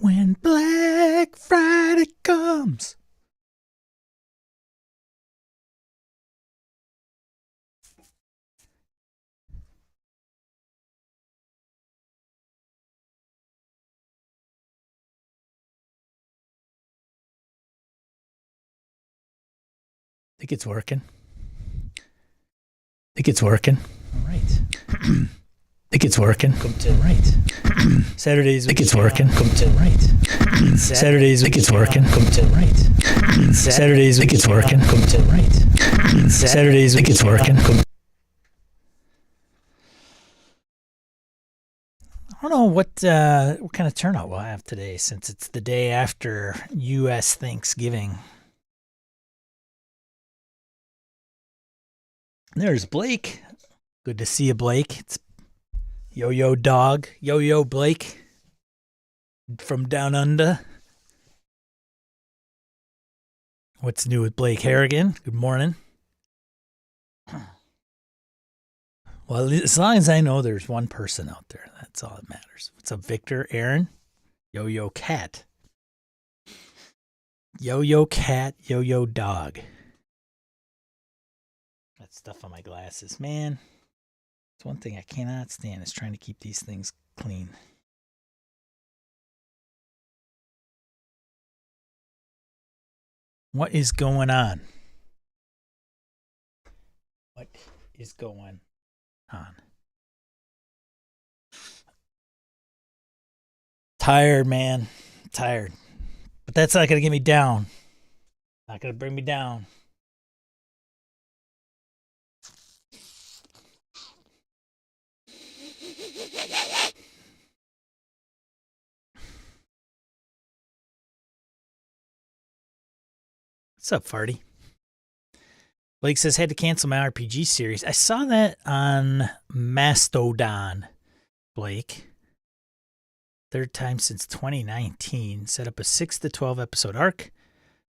When Black Friday comes. Think it's working. Think it's working. All right. Think it's working. Come to right. Saturdays. Think it's working. Come to right. Saturdays. Think it's working. Come to right. Saturdays. Think it's working. Come to right. Saturdays. Think it's working. I don't know what kind of turnout we'll have today, since it's the day after U.S. Thanksgiving. There's Blake. Good to see you, Blake. It's Yo-Yo Dog. Yo-Yo Blake from down under. What's new with Blake Harrigan? Good morning. Well, as long as I know there's one person out there, that's all that matters. What's up, Victor? Aaron? Yo-Yo Cat. Yo-Yo Cat. Yo-Yo Dog. That stuff on my glasses. Man, it's one thing I cannot stand is trying to keep these things clean. What is going on? What is going on? Tired, man. Tired. But that's not going to get me down. Not going to bring me down. What's up, Farty? Blake says, had to cancel my RPG series. I saw that on Mastodon, Blake. Third time since 2019. Set up a 6 to 12 episode arc.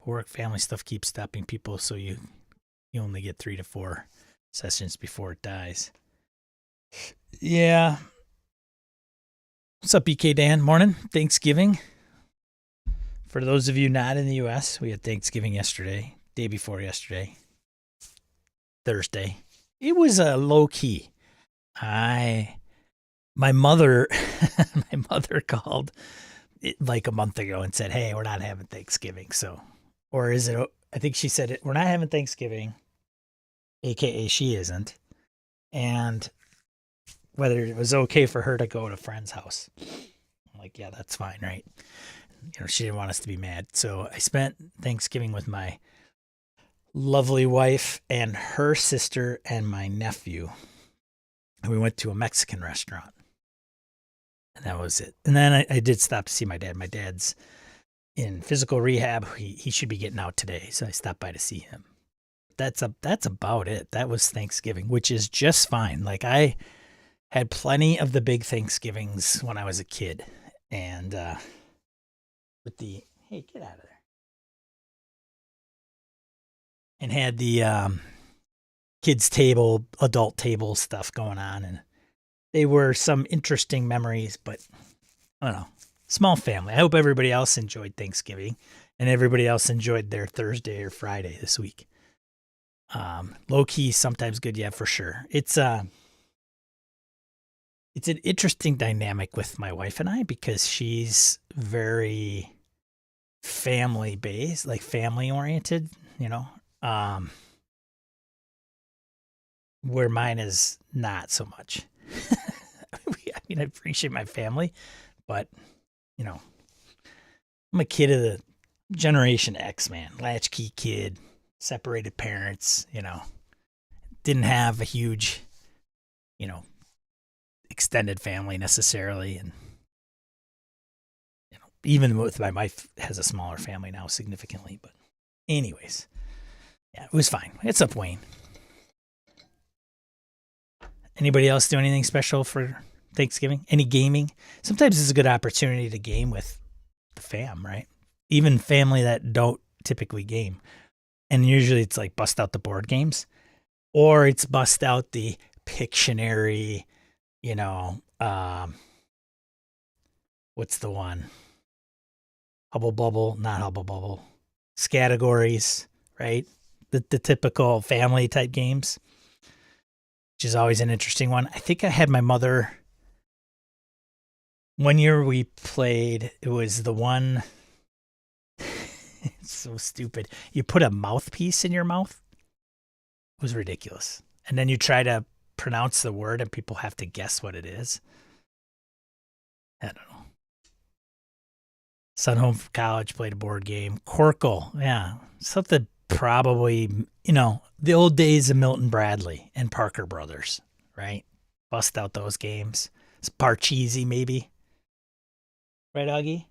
Work, family stuff keeps stopping people, so you only get 3 to 4 sessions before it dies. Yeah. What's up, BK Dan? Morning. Thanksgiving. For those of you not in the U.S., we had Thanksgiving yesterday, day before yesterday, Thursday. It was a low key. My mother called like a month ago and said, "Hey, we're not having Thanksgiving." So, or is it? I think she said it. We're not having Thanksgiving, aka she isn't, and whether it was okay for her to go to a friend's house. I'm like, yeah, that's fine, right? She didn't want us to be mad. So I spent Thanksgiving with my lovely wife and her sister and my nephew. And we went to a Mexican restaurant. And that was it. And then I did stop to see my dad. My dad's in physical rehab. He should be getting out today. So I stopped by to see him. That's about it. That was Thanksgiving, which is just fine. Like, I had plenty of the big Thanksgivings when I was a kid. And, with the, hey, get out of there. And had the kids' table, adult table stuff going on. And they were some interesting memories, but I don't know. Small family. I hope everybody else enjoyed Thanksgiving and everybody else enjoyed their Thursday or Friday this week. Low key, sometimes good, yeah, for sure. It's an interesting dynamic with my wife and I, because she's very family based, like family oriented, where mine is not so much. I appreciate my family, but I'm a kid of the Generation X, man. Latchkey kid, separated parents, didn't have a huge, extended family necessarily. And, even with my wife has a smaller family now significantly. But anyways, yeah, it was fine. It's up, Wayne. Anybody else do anything special for Thanksgiving? Any gaming? Sometimes it's a good opportunity to game with the fam, right? Even family that don't typically game. And usually it's like bust out the board games, or it's bust out the Pictionary, what's the one? Hubble Bubble, not Hubble Bubble, Scattergories, right? The typical family type games, which is always an interesting one. I think I had my mother. One year we played, it was the one. It's so stupid. You put a mouthpiece in your mouth. It was ridiculous. And then you try to pronounce the word and people have to guess what it is. I don't know. Son home from college, played a board game. Corkle, yeah. Something probably, the old days of Milton Bradley and Parker Brothers, right? Bust out those games. It's Parcheesi, maybe. Right, Augie?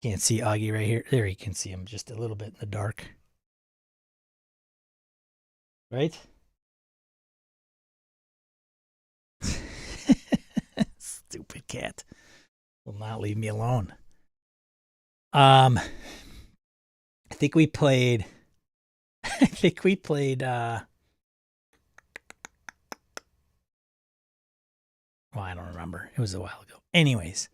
Can't see Augie right here. There, you can see him just a little bit in the dark. Right? Stupid cat. Will not leave me alone. I think we played well, I don't remember. It was a while ago. Anyways,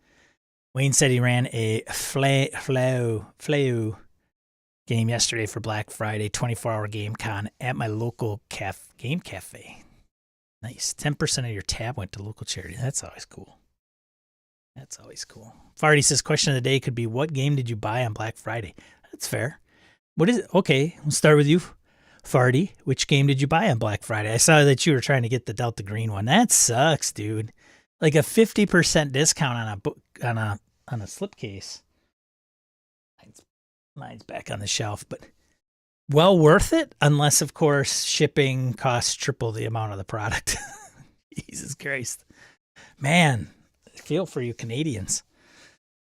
Wayne said he ran a Flau game yesterday for Black Friday, 24-hour game con at my local game cafe. Nice. 10% of your tab went to local charity. That's always cool. That's always cool. Farty says, question of the day could be, what game did you buy on Black Friday? That's fair. What is it? Okay, we'll start with you, Farty. Which game did you buy on Black Friday? I saw that you were trying to get the Delta Green one. That sucks, dude. Like a 50% discount on a book on a slipcase. Mine's back on the shelf, but well worth it, unless of course shipping costs triple the amount of the product. Jesus Christ, man, I feel for you Canadians.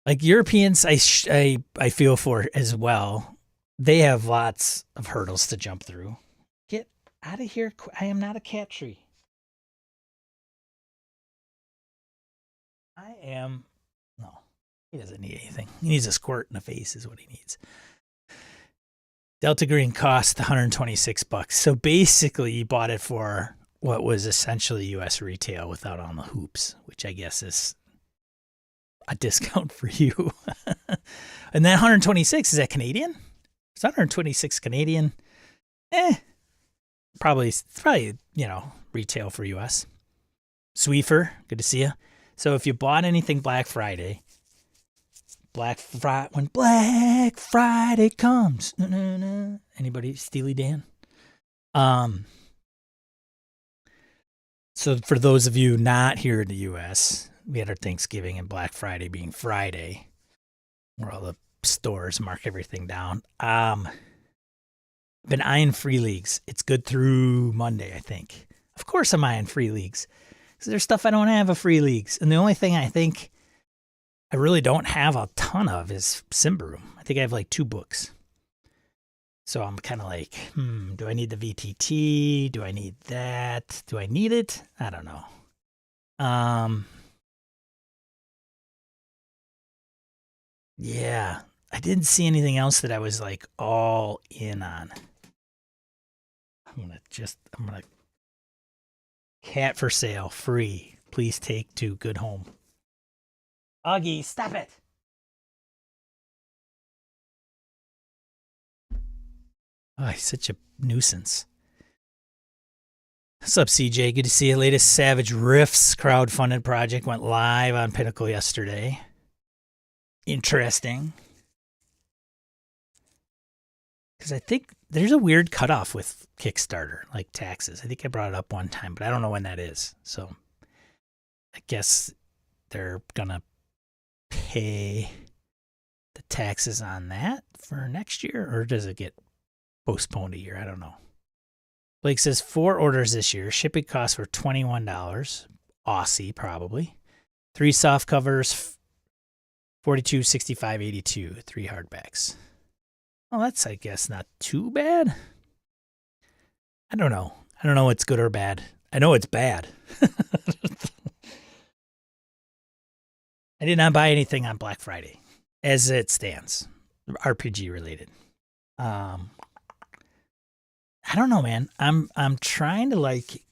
Like Europeans, I feel for as well. They have lots of hurdles to jump through. Get out of here! I am not a cat tree. I am. No, he doesn't need anything. He needs a squirt in the face is what he needs. Delta Green cost $126. So basically you bought it for what was essentially US retail without all the hoops, which I guess is a discount for you. And then 126, is that Canadian? It's 126 Canadian. Probably, retail for US. Sweefer, good to see you. So if you bought anything Black Friday, when Black Friday comes, anybody Steely Dan? So for those of you not here in the U.S., we had our Thanksgiving and Black Friday being Friday, where all the stores mark everything down. Been eyeing free leagues. It's good through Monday, I think. Of course I'm eyeing free leagues. Because there's stuff I don't have of free leagues. And the only thing I think I really don't have a ton of is Simbarum. I think I have like 2 books. So I'm kind of like, do I need the VTT? Do I need that? Do I need it? I don't know. Yeah, I didn't see anything else that I was like all in on. I'm gonna cat for sale, free. Please take to good home. Augie, stop it. Oh, he's such a nuisance. What's up, CJ? Good to see you. Latest Savage Rifts crowdfunded project went live on Pinnacle yesterday. Interesting. Because I think there's a weird cutoff with Kickstarter, like taxes. I think I brought it up one time, but I don't know when that is. So I guess they're going to pay the taxes on that for next year, or does it get postponed a year? I don't know. Blake says 4 orders this year. Shipping costs were $21. Aussie, probably. 3 soft covers, $42, $65, $82. 3 hardbacks. Well, that's, I guess, not too bad. I don't know. I don't know what's good or bad. I know it's bad. I did not buy anything on Black Friday, as it stands, RPG related. I don't know, man. I'm trying to like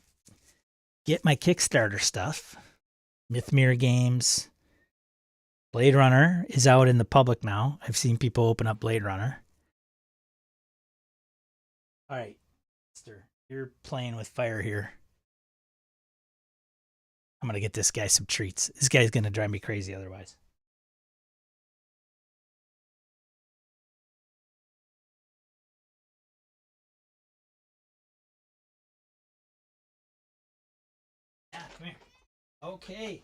get my Kickstarter stuff Mythmere Games. Blade Runner is out in the public now. I've seen people open up Blade Runner. All right, mister, you're playing with fire here. I'm going to get this guy some treats. This guy's going to drive me crazy otherwise. Yeah, come here. Okay.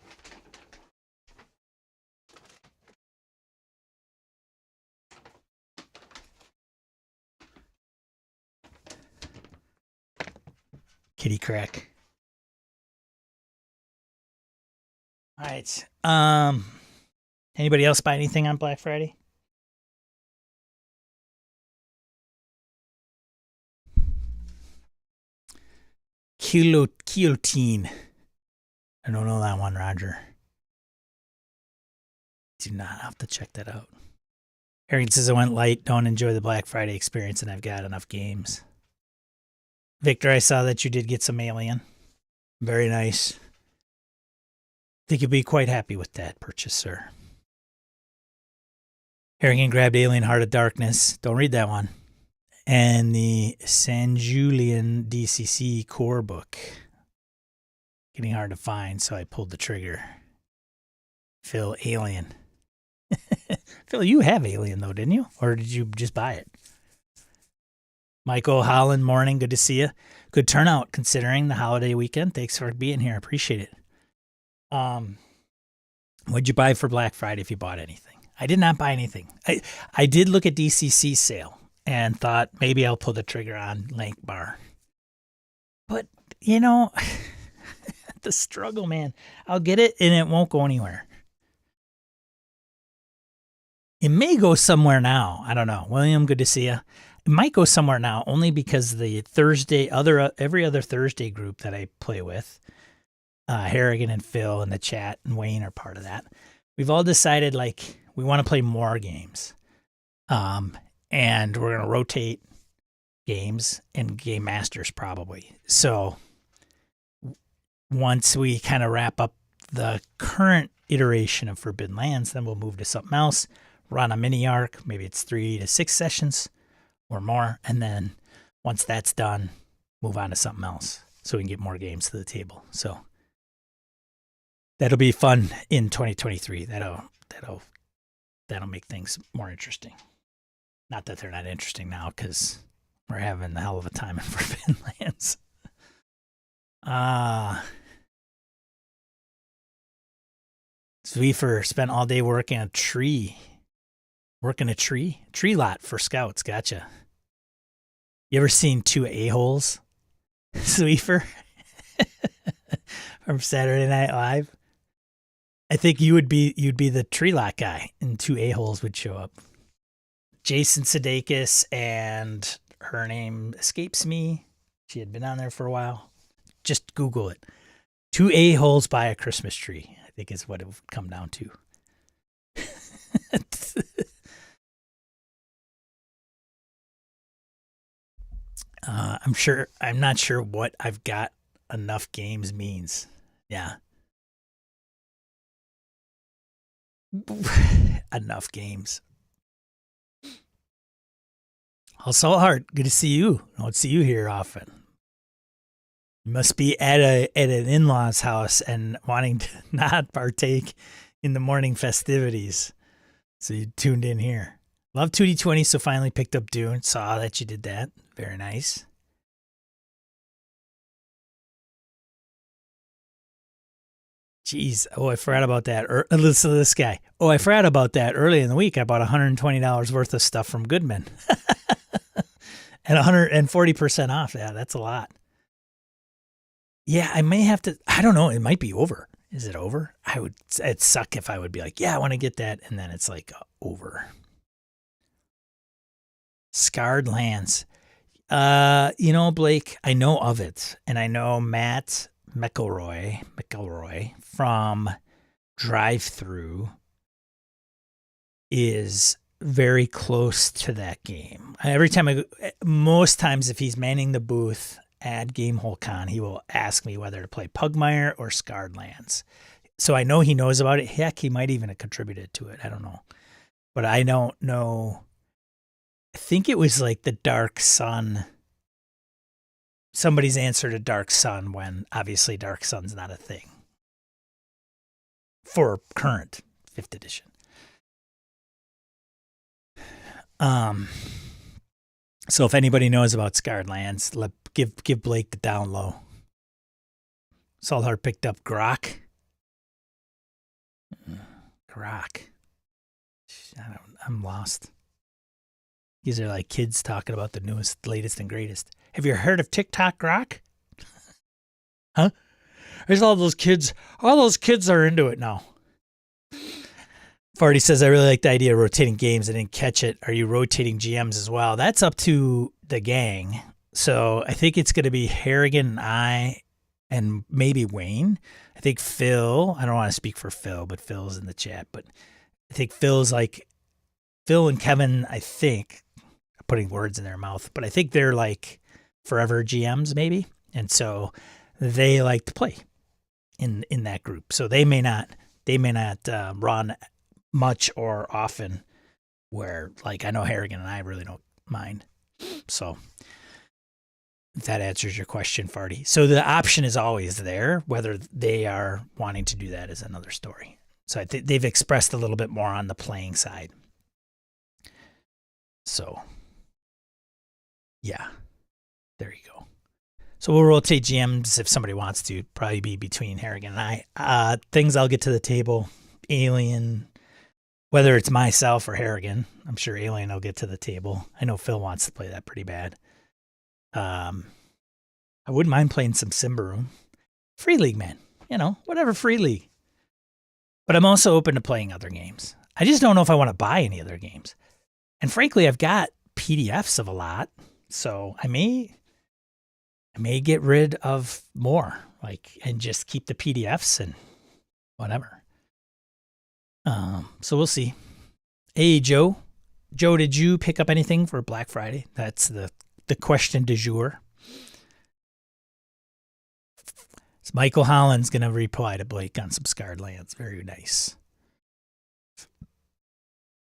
Kitty crack. All right. Anybody else buy anything on Black Friday? Guillotine. I don't know that one, Roger. Do not have to check that out. Harrington says I went light, don't enjoy the Black Friday experience, and I've got enough games. Victor, I saw that you did get some Alien. Very nice. I think you'll be quite happy with that purchase, sir. Harrington grabbed Alien Heart of Darkness. Don't read that one. And the San Julian DCC core book. Getting hard to find, so I pulled the trigger. Phil, Alien. Phil, you have Alien, though, didn't you? Or did you just buy it? Michael Holland, morning. Good to see you. Good turnout considering the holiday weekend. Thanks for being here. I appreciate it. What'd you buy for Black Friday if you bought anything? I did not buy anything. I did look at DCC sale and thought maybe I'll pull the trigger on Lank Bar. But, you know, the struggle, man. I'll get it and it won't go anywhere. It may go somewhere now. I don't know. William, good to see you. It might go somewhere now only because the every other Thursday group that I play with, Harrigan and Phil in the chat and Wayne are part of that. We've all decided like we want to play more games. And we're going to rotate games and game masters probably. So once we kind of wrap up the current iteration of Forbidden Lands, then we'll move to something else, run a mini arc. Maybe it's 3 to 6 sessions or more. And then once that's done, move on to something else so we can get more games to the table. So that'll be fun in 2023. That'll make things more interesting. Not that they're not interesting now because we're having the hell of a time in Forbidden Lands. Zwiefer spent all day working a tree lot for scouts. Gotcha. You ever seen two a-holes, Zwiefer, from Saturday Night Live? I think you'd be the tree lot guy, and two a-holes would show up. Jason Sudeikis and her name escapes me. She had been on there for a while. Just Google it. Two a-holes by a Christmas tree, I think is what it would come down to. I'm not sure what I've got enough games means. Yeah. Enough games. Also, Hart, good to see you. I don't see you here often. You must be at an in-law's house and wanting to not partake in the morning festivities. So you tuned in here. Love 2D20, so finally picked up Dune. Saw that you did that. Very nice. Jeez. Oh, I forgot about that. Listen to this guy. Oh, I forgot about that. Early in the week, I bought $120 worth of stuff from Goodman. And 140% off. Yeah, that's a lot. Yeah, I may have to. I don't know. It might be over. Is it over? It'd suck if I would be like, yeah, I want to get that. And then it's like over. Scarred Lands. Blake, I know of it. And I know Matt McElroy from Drive Through is very close to that game. Every time most times if he's manning the booth at Gamehole Con, he will ask me whether to play Pugmire or Scarred Lands. So I know he knows about it. Heck, he might even have contributed to it. I don't know. But I don't know. I think it was like the Dark Sun. Somebody's answer to Dark Sun when obviously Dark Sun's not a thing for current 5th edition. So if anybody knows about Scarred Lands, give Blake the down low. Saltheart picked up Grok. Grok. I'm lost. These are like kids talking about the newest, latest, and greatest. Have you heard of TikTok Grok? Huh? There's all those kids. All those kids are into it now. Farty says, I really like the idea of rotating games. I didn't catch it. Are you rotating GMs as well? That's up to the gang. So I think it's going to be Harrigan and I and maybe Wayne. I think Phil, I don't want to speak for Phil, but Phil's in the chat. But I think Phil's like, Phil and Kevin, I think, putting words in their mouth, but I think they're like forever GMs maybe. And so they like to play in that group. So they may not run much or often, where like I know Harrigan and I really don't mind. So if that answers your question, Farty. So the option is always there. Whether they are wanting to do that is another story. So I think they've expressed a little bit more on the playing side. So yeah, there you go. So we'll rotate GMs if somebody wants to. Probably be between Harrigan and I. Things I'll get to the table. Alien, whether it's myself or Harrigan, I'm sure Alien will get to the table. I know Phil wants to play that pretty bad. I wouldn't mind playing some Simbaroom. Free League, man. You know, whatever, Free League. But I'm also open to playing other games. I just don't know if I want to buy any other games. And frankly, I've got PDFs of a lot. So I may get rid of more, like, and just keep the PDFs and whatever. So we'll see. Hey, Joe. Joe, did you pick up anything for Black Friday? That's the question du jour. So Michael Holland's going to reply to Blake on some Scarred Lands. Very nice.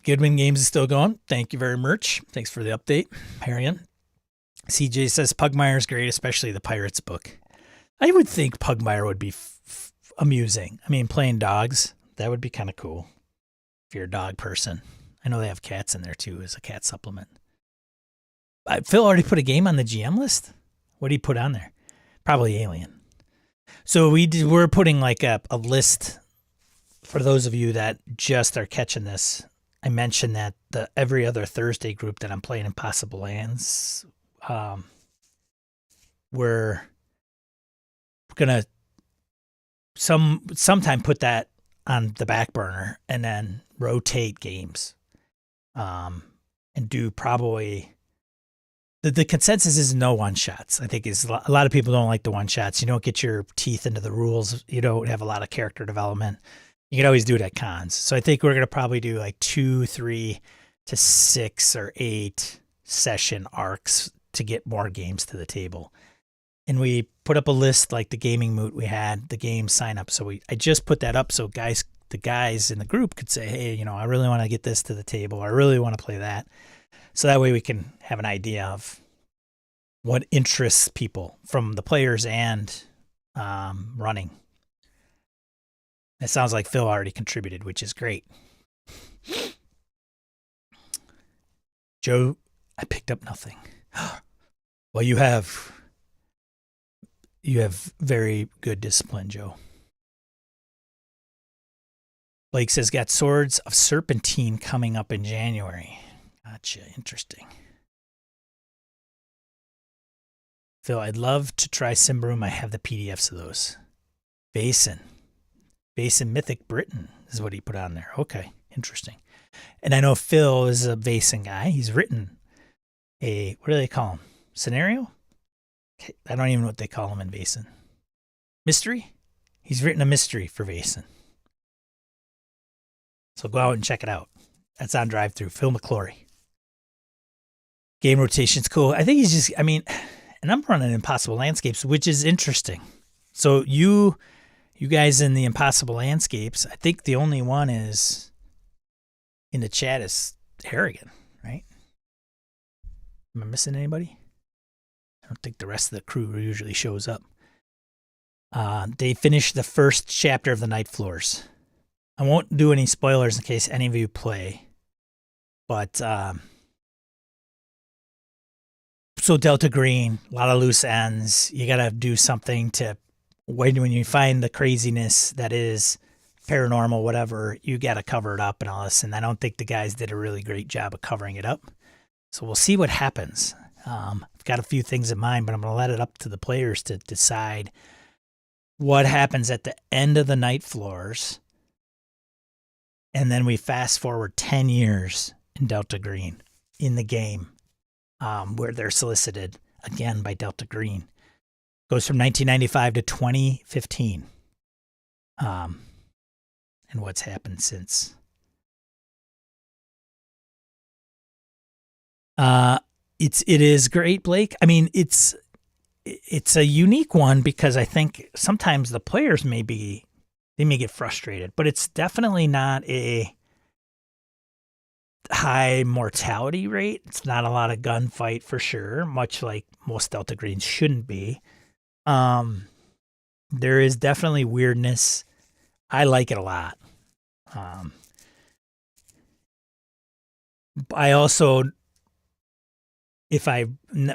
Goodwin Games is still going. Thank you very much. Thanks for the update, Harrigan. CJ says Pugmire's great, especially the Pirates book. I would think Pugmire would be amusing. I mean, playing dogs, that would be kind of cool if you're a dog person. I know they have cats in there too as a cat supplement. Phil already put a game on the GM list? What did he put on there? Probably Alien. So we're putting like a list for those of you that just are catching this. I mentioned that the every other Thursday group that I'm playing Impossible Lands, we're gonna sometime put that on the back burner and then rotate games, and do probably the consensus is no one shots. I think is a lot of people don't like the one shots. You don't get your teeth into the rules. You don't have a lot of character development. You can always do it at cons. So I think we're going to probably do like 2, 3 to 6 or 8 session arcs to get more games to the table. And we put up a list like the gaming moot we had, the game sign up. So I just put that up so the guys in the group could say, hey, you know, I really want to get this to the table. I really want to play that. So that way we can have an idea of what interests people from the players and running. It sounds like Phil already contributed, which is great. Joe, I picked up nothing. Well, you have very good discipline, Joe. Blake says, got Swords of Serpentine coming up in January. Gotcha. Interesting. Phil, I'd love to try Simbaroom. I have the PDFs of those. Basin Mythic Britain is what he put on there. Okay, interesting. And I know Phil is a Basin guy. He's written what do they call him? Scenario? Okay, I don't even know what they call him in Basin. Mystery? He's written a mystery for Basin. So go out and check it out. That's on drive-thru. Phil McClory. Game rotation's cool. I think he's just, I mean, and I'm running Impossible Landscapes, which is interesting. So You guys in the Impossible Landscapes, I think the only one is in the chat is Harrigan, right? Am I missing anybody? I don't think the rest of the crew usually shows up. They finished the first chapter of the Night Floors. I won't do any spoilers in case any of you play. But, so Delta Green, a lot of loose ends. You got to do something to, when you find the craziness that is paranormal, whatever, you got to cover it up and all this. And I don't think the guys did a really great job of covering it up. So we'll see what happens. I've got a few things in mind, but I'm going to let it up to the players to decide what happens at the end of the Night Floors. And then we fast forward 10 years in Delta Green in the game, where they're solicited again by Delta Green. Goes from 1995 to 2015. And what's happened since. It is great, Blake. I mean, it's a unique one because I think sometimes the players may get frustrated, but it's definitely not a high mortality rate. It's not a lot of gunfight for sure, much like most Delta Greens shouldn't be. There is definitely weirdness. I like it a lot. I also, if I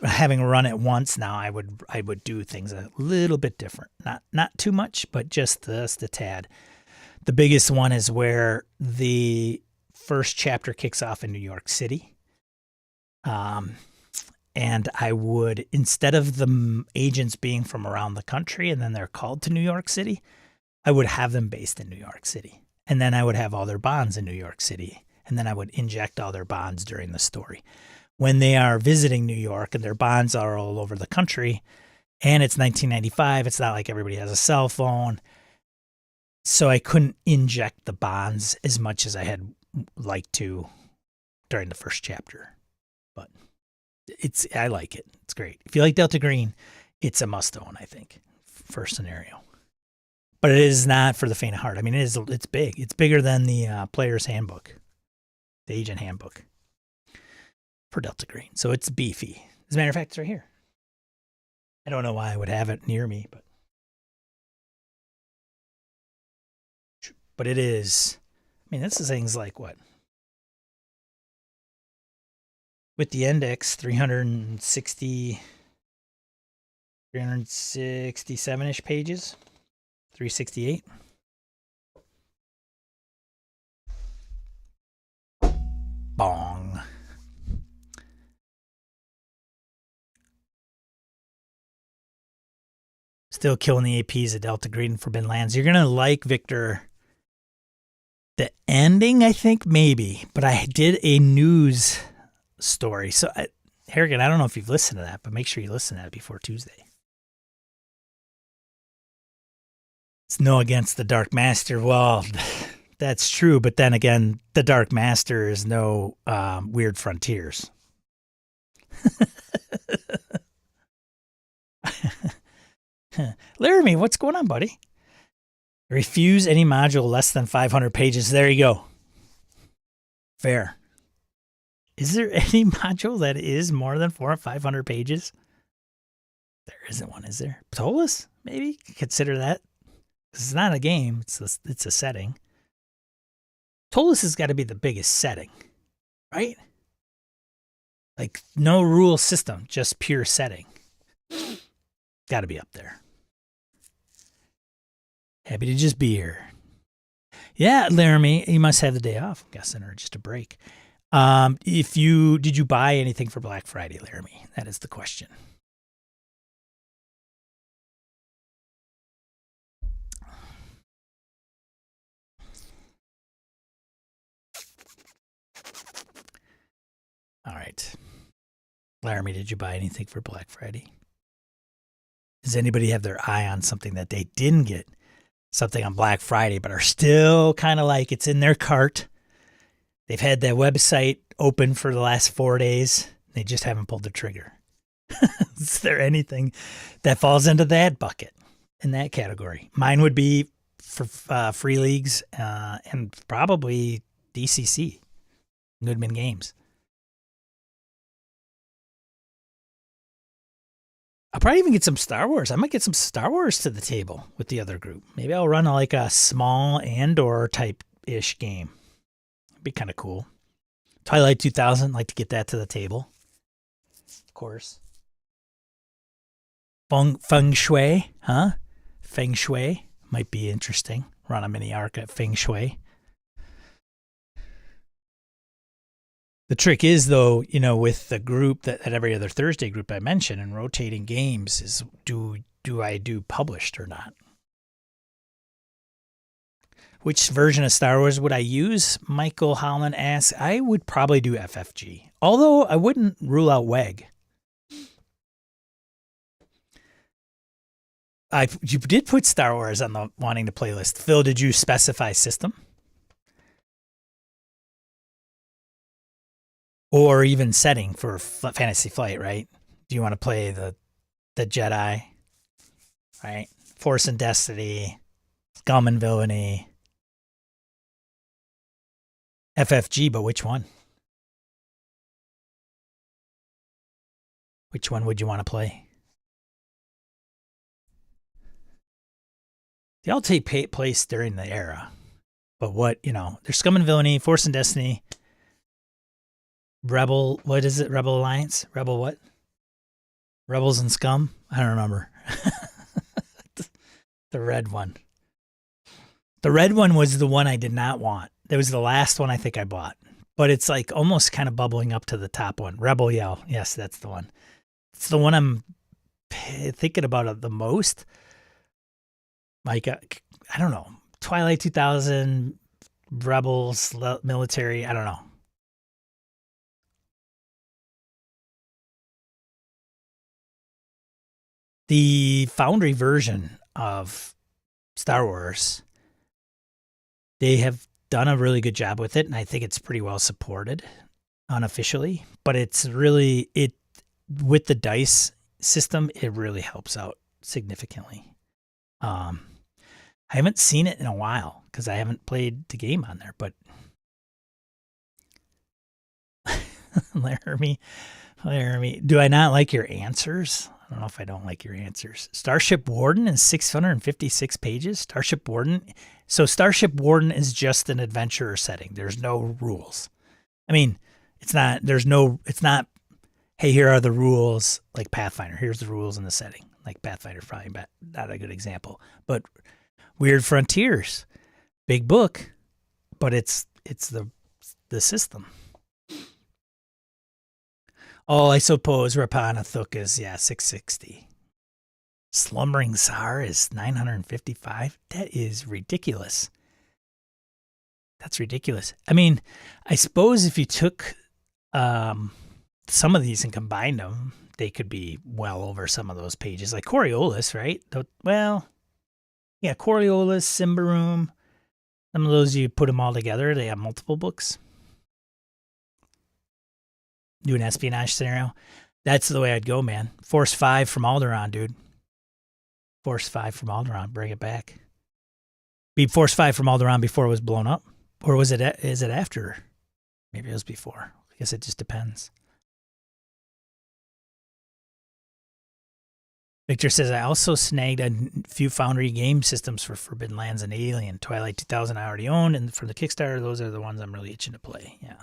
having run it once now, I would do things a little bit different. Not too much, but just a tad. The biggest one is where the first chapter kicks off in New York City. And I would, instead of the agents being from around the country and then they're called to New York City, I would have them based in New York City. And then I would have all their bonds in New York City. And then I would inject all their bonds during the story. When they are visiting New York and their bonds are all over the country, and it's 1995, it's not like everybody has a cell phone. So I couldn't inject the bonds as much as I had liked to during the first chapter. But I like it. It's great. If you like Delta Green, it's a must own, I think, first scenario. But it is not for the faint of heart. I mean, it's big. It's bigger than the player's handbook, the agent handbook for Delta Green. So it's beefy. As a matter of fact, it's right here. I don't know why I would have it near me, but it is. I mean, this thing's like what? With the index, 367-ish pages. 368. Bong. Still killing the APs at Delta Green and Forbidden Lands. You're going to like, Victor, the ending, I think, maybe. But I did a news story. So, Harrigan, I don't know if you've listened to that, but make sure you listen to that before Tuesday. It's no against the Dark Master. Well, that's true. But then again, the Dark Master is no Weird Frontiers. Laramie, what's going on, buddy? Refuse any module less than 500 pages. There you go. Fair. Is there any module that is more than 400 or 500 pages? There isn't one, is there? Ptolus? Maybe consider that. It's not a game. It's a setting. Ptolus has got to be the biggest setting, right? Like no rule system, just pure setting. Got to be up there. Happy to just be here. Yeah, Laramie, you must have the day off, I'm guessing, or just a break. Did you buy anything for Black Friday, Laramie? That is the question. All right. Laramie, did you buy anything for Black Friday? Does anybody have their eye on something that they didn't get? Something on Black Friday, but are still kind of like it's in their cart. They've had that website open for the last 4 days. They just haven't pulled the trigger. Is there anything that falls into that bucket? in that category. Mine would be for free leagues and probably DCC, Goodman Games. I'll probably even get some Star Wars. I might get some Star Wars to the table with the other group. Maybe I'll run like a small Andor type ish game. It'd be kind of cool. Twilight 2000, like to get that to the table. Of course. Feng Shui, huh? Feng Shui might be interesting. Run a mini arc at Feng Shui. The trick is, though, with the group that every other Thursday group I mentioned and rotating games is do I do published or not? Which version of Star Wars would I use? Michael Holland asks. I would probably do FFG, although I wouldn't rule out WEG. You did put Star Wars on the wanting to playlist. Phil, did you specify system? Or even setting for Fantasy Flight, right? Do you want to play the Jedi, right? Force and Destiny, Scum and Villainy, FFG, but which one? Which one would you want to play? They all take place during the era. But there's Scum and Villainy, Force and Destiny, Rebel, what is it? Rebel Alliance? Rebel what? Rebels and Scum? I don't remember. The red one. The red one was the one I did not want. That was the last one I think I bought. But it's like almost kind of bubbling up to the top one. Rebel Yell. Yes, that's the one. It's the one I'm thinking about the most. Like, I don't know. Twilight 2000, Rebels, military. I don't know. The Foundry version of Star Wars, they have done a really good job with it, and I think it's pretty well supported unofficially. But it's really with the dice system, it really helps out significantly. I haven't seen it in a while because I haven't played the game on there, but Laramie, do I not like your answers? I don't know if I don't like your answers. Starship Warden is 656 pages. Starship Warden. So Starship Warden is just an adventurer setting. There's no rules. I mean, it's not, hey, here are the rules like Pathfinder. Here's the rules in the setting. Like Pathfinder, probably not a good example. But Weird Frontiers, big book, but it's the system. Oh, I suppose Rapanathuk is, 660. Slumbering Tsar is 955. That is ridiculous. That's ridiculous. I mean, I suppose if you took some of these and combined them, they could be well over some of those pages. Like Coriolis, right? Well, yeah, Coriolis, Symbaroum. Some of those, you put them all together, they have multiple books. Do an espionage scenario. That's the way I'd go, man. Force 5 from Alderaan, dude. Force 5 from Alderaan. Bring it back. Be Force 5 from Alderaan before it was blown up? Or is it after? Maybe it was before. I guess it just depends. Victor says, I also snagged a few Foundry game systems for Forbidden Lands and Alien. Twilight 2000 I already owned, and from the Kickstarter, those are the ones I'm really itching to play. Yeah.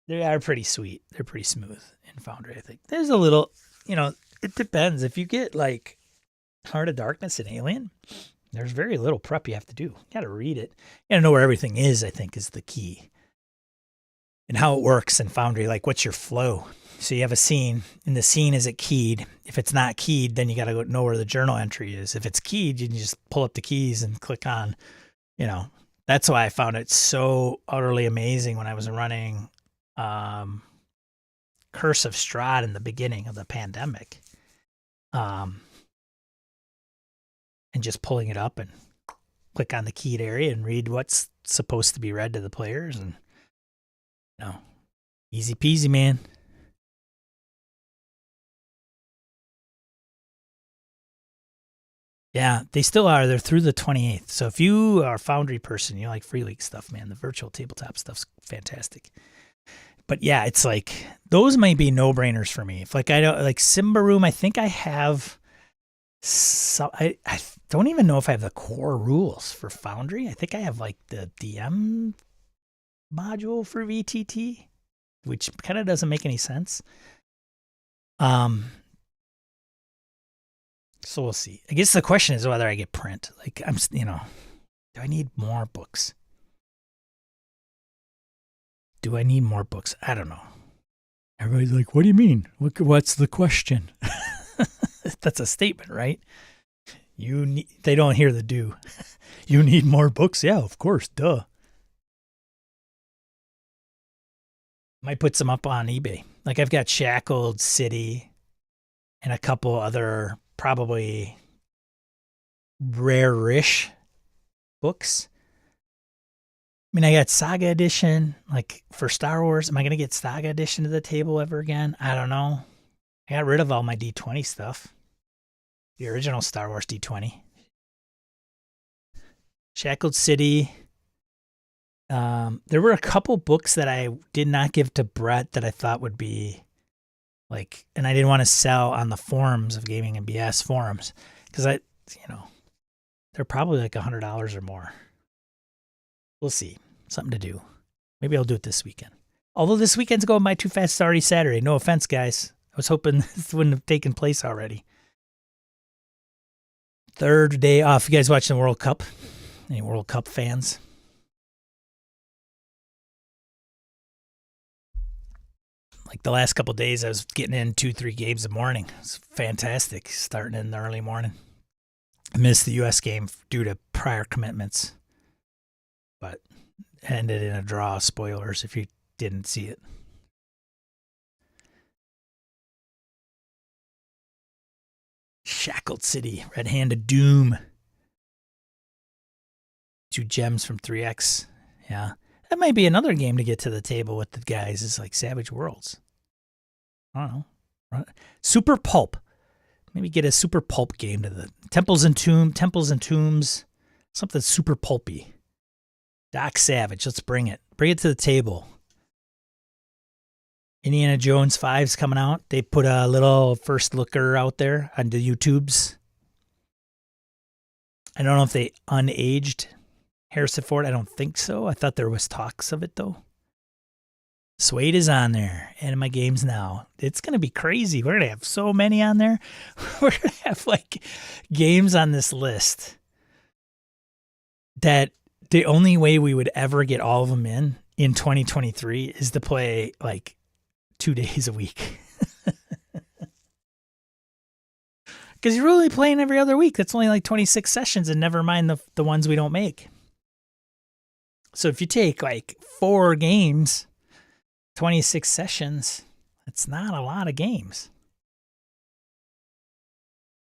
They are pretty sweet. They're pretty smooth in Foundry, I think. There's a little, it depends. If you get like Heart of Darkness and Alien, there's very little prep you have to do. You got to read it. You got to know where everything is, I think, is the key. And how it works in Foundry, like what's your flow? So you have a scene, and the scene, is it keyed? If it's not keyed, then you got to go know where the journal entry is. If it's keyed, you can just pull up the keys and click on, That's why I found it so utterly amazing when I was running Curse of Strahd in the beginning of the pandemic, and just pulling it up and click on the keyed area and read what's supposed to be read to the players, and easy peasy, man. Yeah, they still are. They're through the 28th. So if you are a Foundry person, you like Free League stuff, man, the virtual tabletop stuff's fantastic. But yeah, it's like those might be no brainers for me. If like I don't like Simba Room, I think I have. So I don't even know if I have the core rules for Foundry. I think I have like the DM module for VTT, which kind of doesn't make any sense. So we'll see. I guess the question is whether I get print. Like do I need more books? Do I need more books? I don't know. Everybody's like, what do you mean? What's the question? That's a statement, right? They don't hear the do. You need more books? Yeah, of course, duh. Might put some up on eBay. Like I've got Shackled City and a couple other probably rare-ish books. I mean, I got Saga Edition, like for Star Wars. Am I going to get Saga Edition to the table ever again? I don't know. I got rid of all my D20 stuff. The original Star Wars D20. Shackled City. There were a couple books that I did not give to Brett that I thought would be like, and I didn't want to sell on the forums of Gaming and BS forums because they're probably like $100 or more. We'll see. Something to do. Maybe I'll do it this weekend. Although this weekend's going by too fast. It's already Saturday. No offense, guys. I was hoping this wouldn't have taken place already. Third day off. You guys watching the World Cup? Any World Cup fans? Like the last couple of days, I was getting in 2-3 games a morning. It's fantastic, starting in the early morning. I missed the U.S. game due to prior commitments, but ended in a draw. Spoilers if you didn't see it. Shackled City, Red Handed Doom. 2 gems from 3X. Yeah. That might be another game to get to the table with the guys is like Savage Worlds. I don't know. Super Pulp. Maybe get a Super Pulp game to the Temples and Tombs. Something super pulpy. Doc Savage. Let's bring it. Bring it to the table. Indiana Jones 5's coming out. They put a little first looker out there on the YouTubes. I don't know if they unaged Harrison Ford. I don't think so. I thought there was talks of it, though. Suede is on there. And in my games now. It's going to be crazy. We're going to have so many on there. We're going to have, like, games on this list that the only way we would ever get all of them in 2023 is to play, like, 2 days a week. Because you're really playing every other week. That's only like 26 sessions, and never mind the ones we don't make. So if you take like 4 games, 26 sessions, that's not a lot of games.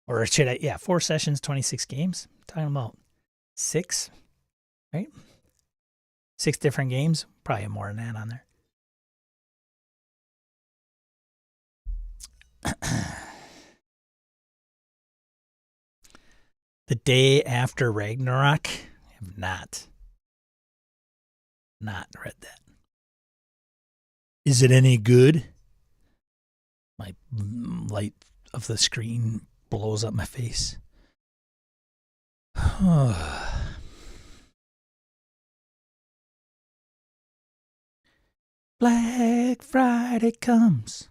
Or should I, 4 sessions, 26 games? I'm talking about 6, right? 6 different games. Probably more than that on there. The Day After Ragnarok. I have not read that. Is it any good? My light of the screen blows up my face. Black Friday comes.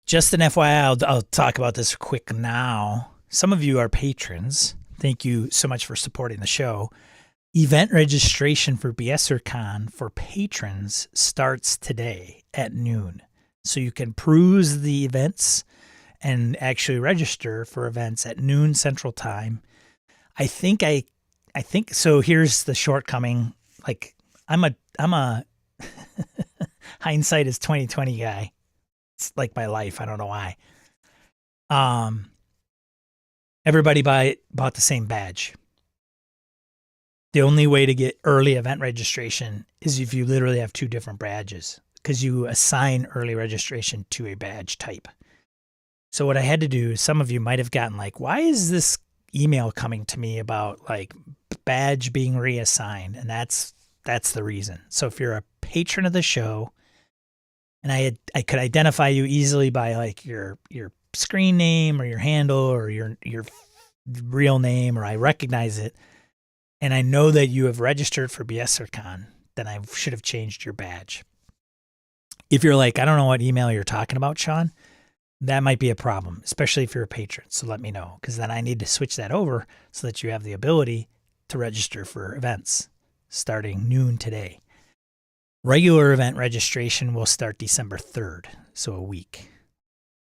Just an FYI, I'll talk about this quick now. Some of you are patrons. Thank you so much for supporting the show. Event registration for BSRCon for patrons starts today at noon. So you can peruse the events and actually register for events at noon Central Time. I think so. Here's the shortcoming. Like I'm a hindsight is 2020 guy. It's like my life. I don't know why. Everybody bought the same badge. The only way to get early event registration is if you literally have 2 different badges. because you assign early registration to a badge type. So what I had to do, some of you might have gotten like, why is this email coming to me about like badge being reassigned? And that's the reason. So if you're a patron of the show, and I could identify you easily by like your screen name or your handle or your real name, or I recognize it, and I know that you have registered for BSRCon, then I should have changed your badge. If you're like, I don't know what email you're talking about, Sean, that might be a problem, especially if you're a patron. So let me know, because then I need to switch that over so that you have the ability to register for events starting noon today. Regular event registration will start December 3rd, so a week.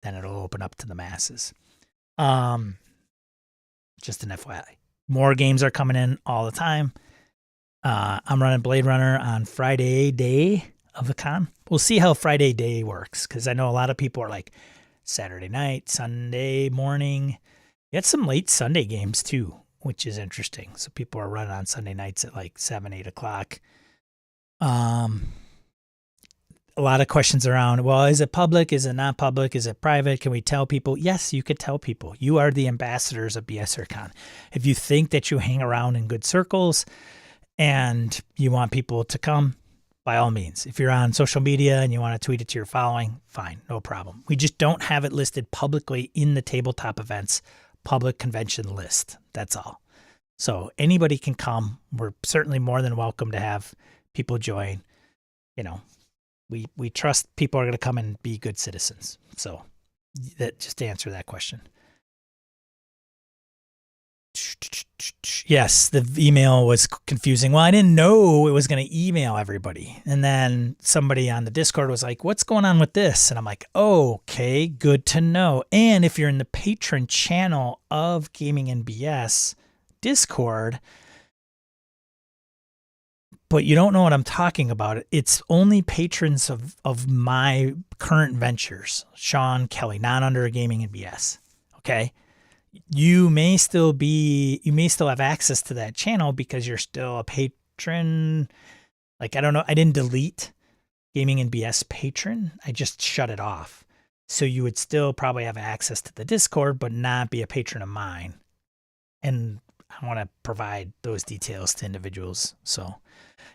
Then it'll open up to the masses. Just an FYI. More games are coming in all the time. I'm running Blade Runner on Friday day of the con. We'll see how Friday day works, because I know a lot of people are like Saturday night, Sunday morning. You had some late Sunday games too, which is interesting. So people are running on Sunday nights at like 7, 8 o'clock. A lot of questions around, well, is it public? Is it not public? Is it private? Can we tell people? Yes, you could tell people. You are the ambassadors of BSRCon. If you think that you hang around in good circles and you want people to come, by all means. If you're on social media and you want to tweet it to your following, fine, no problem. We just don't have it listed publicly in the tabletop events public convention list. That's all. So anybody can come. We're certainly more than welcome to have people join. You know, we trust people are going to come and be good citizens. So that, just to answer that question. Yes, the email was confusing. Well, I didn't know it was going to email everybody. And then somebody on the Discord was like, what's going on with this? And I'm like, oh, okay, good to know. And if you're in the patron channel of Gaming and BS Discord, but you don't know what I'm talking about, it's only patrons of my current ventures, Sean Kelly, not under Gaming and BS. Okay. You may still have access to that channel because you're still a patron. Like, I don't know. I didn't delete Gaming and BS patron. I just shut it off. So you would still probably have access to the Discord, but not be a patron of mine. And I want to provide those details to individuals. So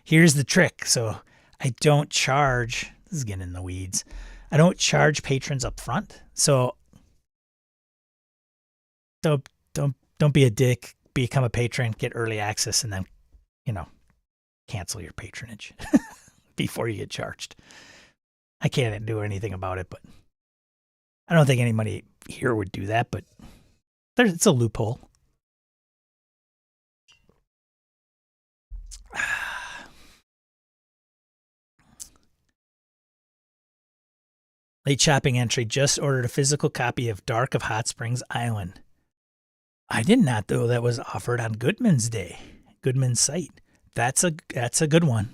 here's the trick. So I don't charge, this is getting in the weeds. I don't charge patrons up front. So don't be a dick, become a patron, get early access, and then, cancel your patronage before you get charged. I can't do anything about it, but I don't think anybody here would do that, but it's a loophole. Late shopping entry, just ordered a physical copy of Dark of Hot Springs Island. I did not know that was offered on Goodman's Day, Goodman's site. That's a good one,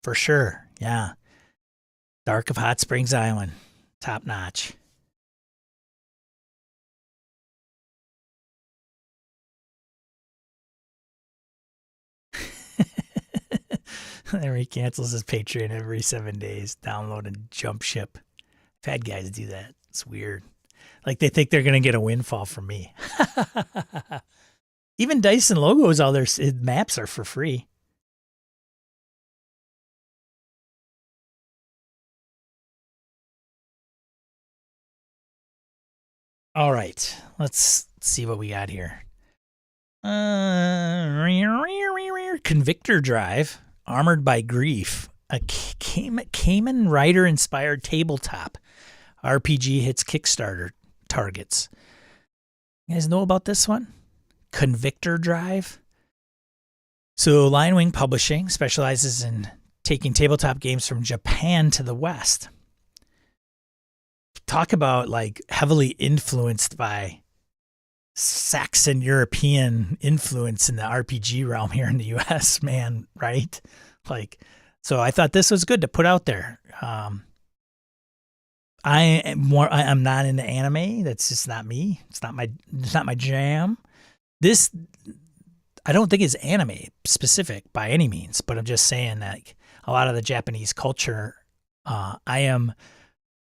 for sure. Yeah, Dark of Hot Springs Island, top notch. There he cancels his Patreon every 7 days. Download and jump ship. I've had guys do that. It's weird. Like they think they're going to get a windfall from me. Even Dice and Logos, all their maps are for free. All right, let's see what we got here. Convictor Drive, Armored by Grief, a Cayman Rider-inspired tabletop. RPG hits Kickstarter targets. You guys know about this one? Convictor Drive. So Lion Wing Publishing specializes in taking tabletop games from Japan to the West. Talk about like heavily influenced by Saxon European influence in the RPG realm here in the US, man, right? Like, so I thought this was good to put out there. I'm not into anime. That's just not me. It's not my jam. This, I don't think is anime specific by any means, but I'm just saying that like, a lot of the Japanese culture I am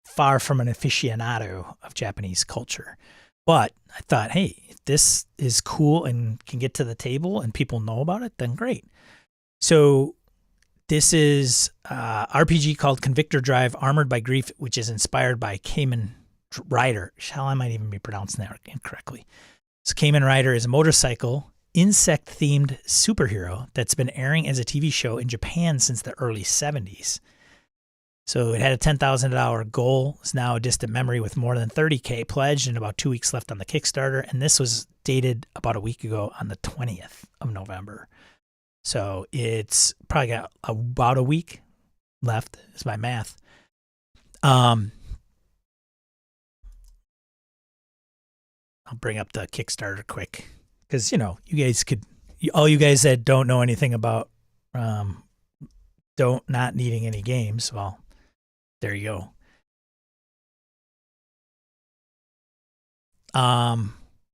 far from an aficionado of Japanese culture, but I thought, hey, if this is cool and can get to the table and people know about it, then great. So this is RPG called Convictor Drive, Armored by Grief, which is inspired by Kamen Rider. Hell, I might even be pronouncing that incorrectly. So Kamen Rider is a motorcycle, insect-themed superhero that's been airing as a TV show in Japan since the early 70s. So it had a $10,000 goal. It's now a distant memory with more than 30K pledged and about 2 weeks left on the Kickstarter. And this was dated about a week ago on the 20th of November. So it's probably got about a week left, is my math. I'll bring up the Kickstarter quick because, you guys all you guys that don't know anything about not needing any games, well, there you go.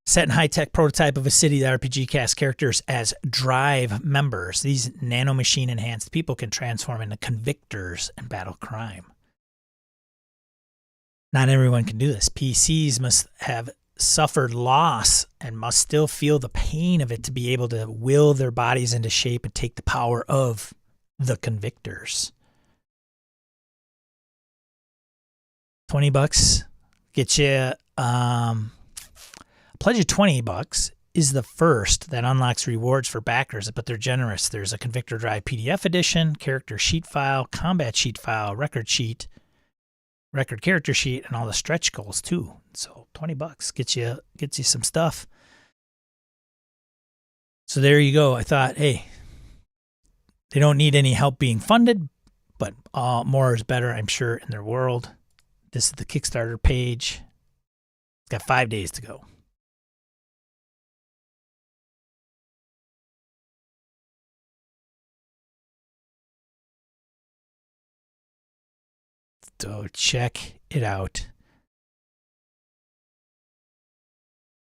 Set in high-tech prototype of a city, the RPG casts characters as Drive members. These nanomachine-enhanced people can transform into convictors and battle crime. Not everyone can do this. PCs must have suffered loss and must still feel the pain of it to be able to will their bodies into shape and take the power of the convictors. $20 get you pledge of $20 is the first that unlocks rewards for backers, but they're generous. There's a Convictor Drive PDF edition, character sheet file, combat sheet file, record character sheet, and all the stretch goals too. So $20 gets you some stuff. So there you go. I thought, hey, they don't need any help being funded, but more is better, I'm sure, in their world. This is the Kickstarter page. It's got 5 days to go. So check it out.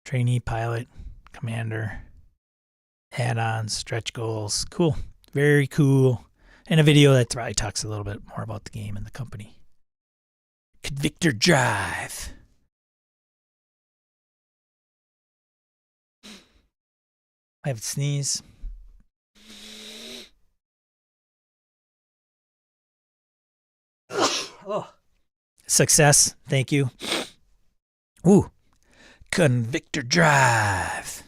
Trainee pilot, commander, add-ons, stretch goals. Cool. Very cool. And a video that probably talks a little bit more about the game and the company. Convictor Drive. I have to sneeze. Oh. Success. Thank you. Ooh. Convictor Drive.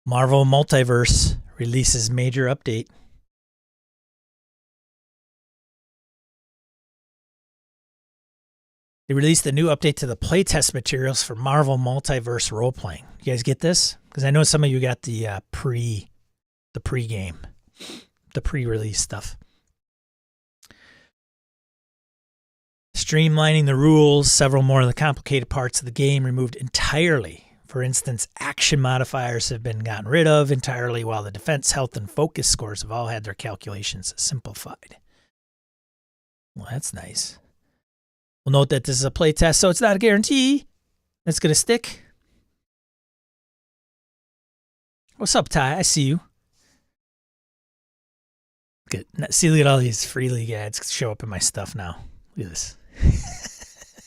Marvel Multiverse releases major update. They released a new update to the playtest materials for Marvel Multiverse role-playing. You guys get this? Because I know some of you got the pre-game, the pre-release stuff. Streamlining the rules, several more of the complicated parts of the game removed entirely. For instance, action modifiers have been gotten rid of entirely, while the defense, health, and focus scores have all had their calculations simplified. Well, that's nice. We'll note that this is a playtest, so it's not a guarantee it's going to stick. What's up, Ty? I see you. Good. Look at all these free league ads show up in my stuff now. Look at this.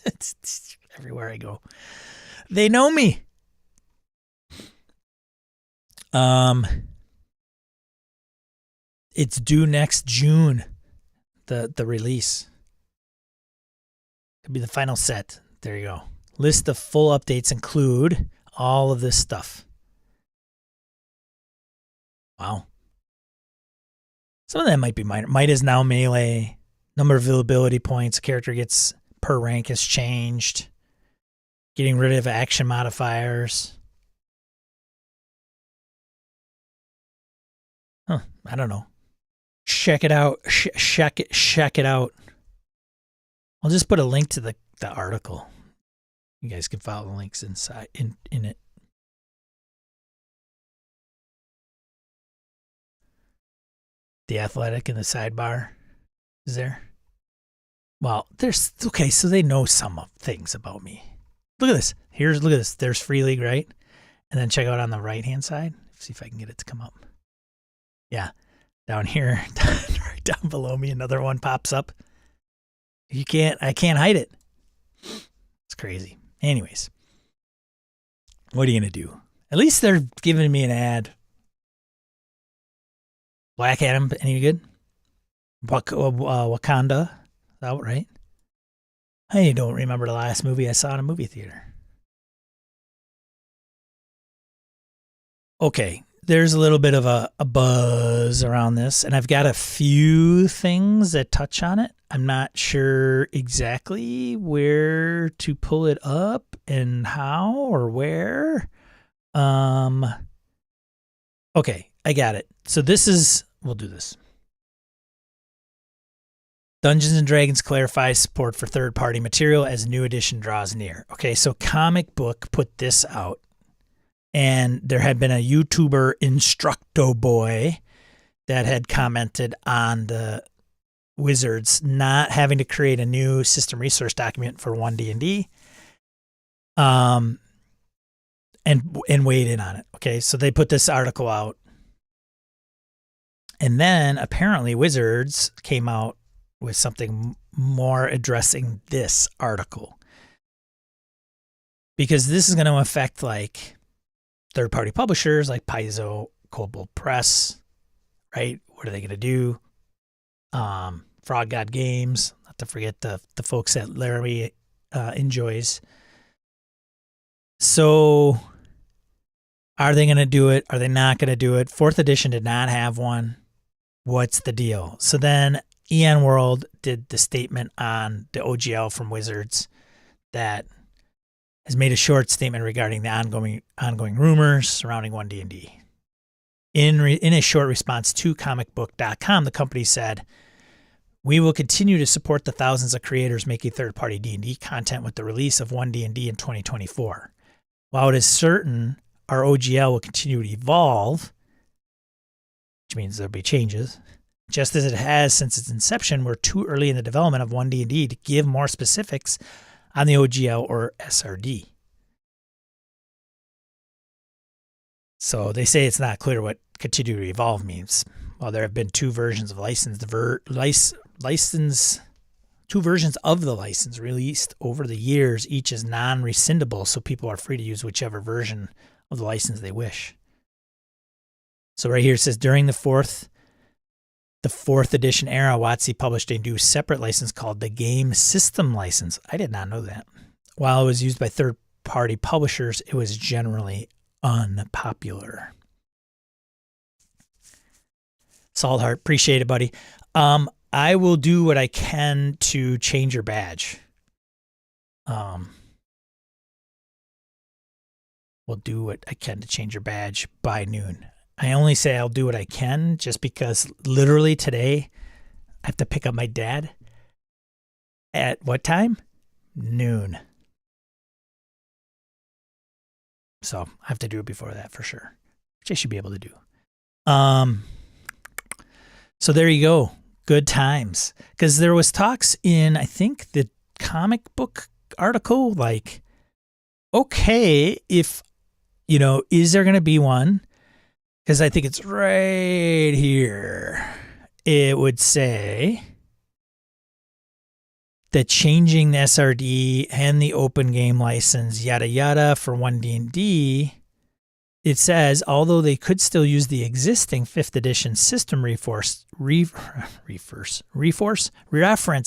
It's everywhere I go. They know me. It's due next June. The release. Could be the final set. There you go. List of full updates include all of this stuff. Wow. Some of that might be minor. Might is now melee. Number of availability points a character gets per rank has changed. Getting rid of action modifiers. Huh, I don't know. Check it out. Check it out. I'll just put a link to the article. You guys can follow the links inside in it. The athletic in the sidebar is there. Well, there's okay, so they know some things about me. Look at this. Look at this. There's Free League, right? And then check out on the right hand side. See if I can get it to come up. Yeah. Down here, right down below me, another one pops up. I can't hide it. It's crazy. Anyways, what are you going to do? At least they're giving me an ad. Black Adam, any good? Wakanda, is that right? I don't remember the last movie I saw in a movie theater. Okay, there's a little bit of a buzz around this, and I've got a few things that touch on it. I'm not sure exactly where to pull it up and how or where. Okay, I got it. So we'll do this. Dungeons and Dragons clarifies support for third-party material as new edition draws near. Okay, so Comic Book put this out, and there had been a YouTuber, Instructo Boy, that had commented on the Wizards not having to create a new system resource document for 1D&D, and weighed in on it. Okay, so they put this article out, and then apparently Wizards came out with something more addressing this article, because this is going to affect like third-party publishers like Paizo, Kobold Press, right? What are they going to do? Frog God Games, not to forget the folks that Laramie enjoys. So are they going to do it? Are they not going to do it? 4th edition did not have one. What's the deal? So then EN World did the statement on the OGL from Wizards that has made a short statement regarding the ongoing rumors surrounding 1D&D. In a short response to comicbook.com, the company said, "We will continue to support the thousands of creators making third-party D&D content with the release of 1D&D in 2024. While it is certain our OGL will continue to evolve," which means there'll be changes, "just as it has since its inception, we're too early in the development of 1D&D to give more specifics on the OGL or SRD." So they say it's not clear what continue to evolve means. While there have been two versions of two versions of the license released over the years, each is non-rescindable, so people are free to use whichever version of the license they wish. So right here it says, during the fourth edition era, WotC published a new separate license called the Game System License. I did not know that. While it was used by third-party publishers, it was generally unpopular. Saltheart, appreciate it, buddy. I will do what I can to change your badge. We'll do what I can to change your badge by noon. I only say I'll do what I can just because literally today I have to pick up my dad at what time? Noon. So I have to do it before that for sure, which I should be able to do. So there you go. Good times. Because there was talks in, I think, the Comic Book article, like, okay, if, is there going to be one? Because I think it's right here. It would say that changing the SRD and the open game license, yada, yada, for 1D&D, it says, although they could still use the existing 5th edition system reference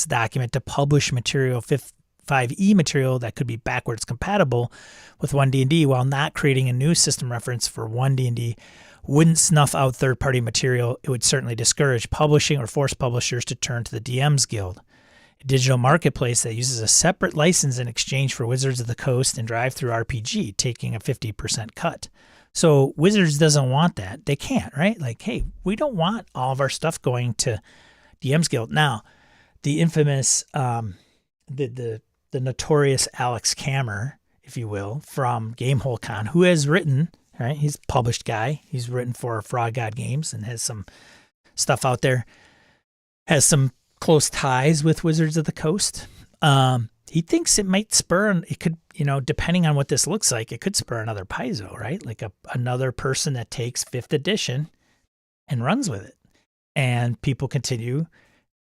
document to publish material 5e material that could be backwards compatible with 1D&D while not creating a new system reference for 1D&D wouldn't snuff out third-party material. It would certainly discourage publishing or force publishers to turn to the DM's Guild, a digital marketplace that uses a separate license in exchange for Wizards of the Coast and Drive-Thru RPG, taking a 50% cut. So Wizards doesn't want that. They can't, right? Like, hey, we don't want all of our stuff going to DM's Guild. Now, the infamous, the notorious Alex Kammer, if you will, from GameholeCon, who has written, right? He's a published guy. He's written for Frog God Games and has some stuff out there. Has some close ties with Wizards of the Coast. He thinks it might spur, it could, depending on what this looks like, it could spur another Paizo, right? Like another person that takes 5th edition and runs with it. and people continue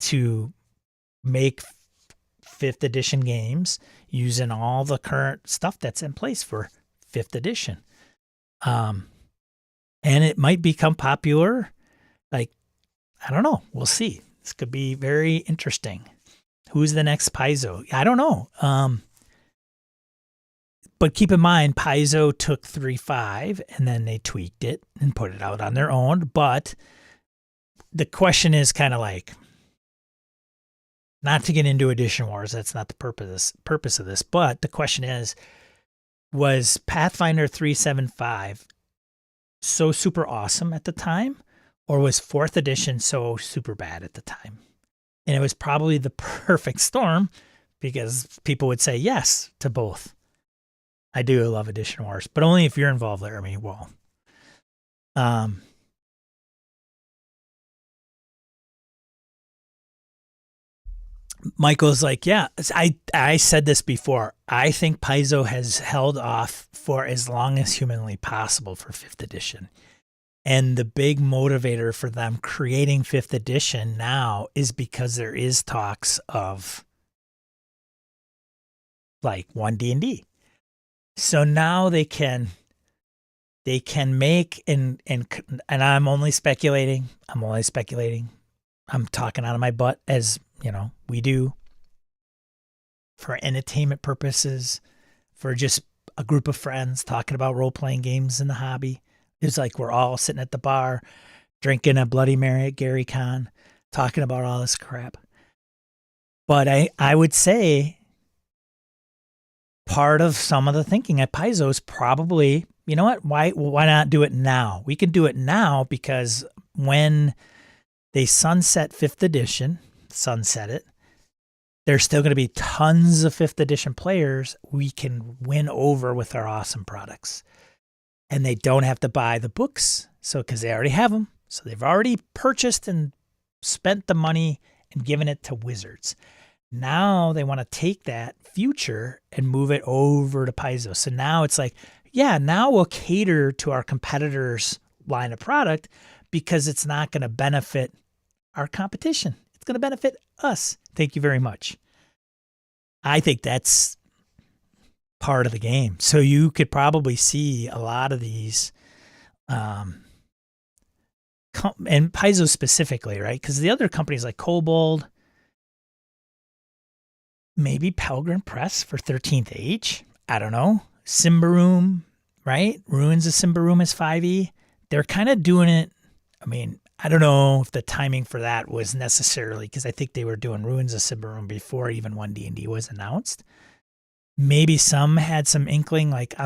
to make 5th edition games using all the current stuff that's in place for 5th edition. And it might become popular. Like, I don't know. We'll see. This could be very interesting. Who's the next Paizo? I don't know. But keep in mind, Paizo took 3.5 and then they tweaked it and put it out on their own. But the question is kind of like, not to get into edition wars, that's not the purpose of this. But the question is, was Pathfinder 3.75 so super awesome at the time, or was 4th edition so super bad at the time? And it was probably the perfect storm, because people would say yes to both. I do love edition wars, but only if you're involved there. I mean, well, Michael's like, yeah, I said this before. I think Paizo has held off for as long as humanly possible for 5th edition. And the big motivator for them creating 5th edition now is because there is talks of like 1 D&D. So now they can make and I'm only speculating. I'm talking out of my butt, as you know, we do, for entertainment purposes, for just a group of friends talking about role-playing games in the hobby. It's like we're all sitting at the bar, drinking a Bloody Mary at Gary Con, talking about all this crap. But I would say part of some of the thinking at Paizo is probably, you know what, why not do it now? We can do it now because when they sunset 5th edition, there's still going to be tons of 5th edition players we can win over with our awesome products. And they don't have to buy the books, so because they already have them. So they've already purchased and spent the money and given it to Wizards. Now they want to take that future and move it over to Paizo. So now it's like, yeah, now we'll cater to our competitors' line of product because it's not going to benefit our competition. It's going to benefit us. Thank you very much. I think that's part of the game. So you could probably see a lot of these, and Paizo specifically, right? Because the other companies like Kobold, maybe Pelgrim Press for 13th Age. I don't know. Symbaroum, right? Ruins of Symbaroum is 5e. They're kind of doing it. I mean, I don't know if the timing for that was necessarily, because I think they were doing Ruins of Symbaroum before even 1D&D was announced. Maybe some had some inkling, like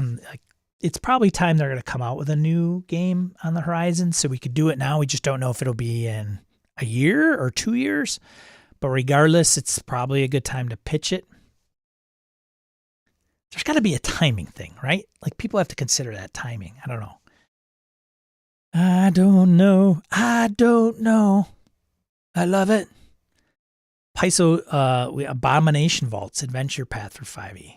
it's probably time they're going to come out with a new game on the horizon, so we could do it now. We just don't know if it'll be in a year or 2 years. But regardless, it's probably a good time to pitch it. There's got to be a timing thing, right? Like people have to consider that timing. I don't know. I don't know. I love it. Paizo, Abomination Vaults, Adventure Path for 5e.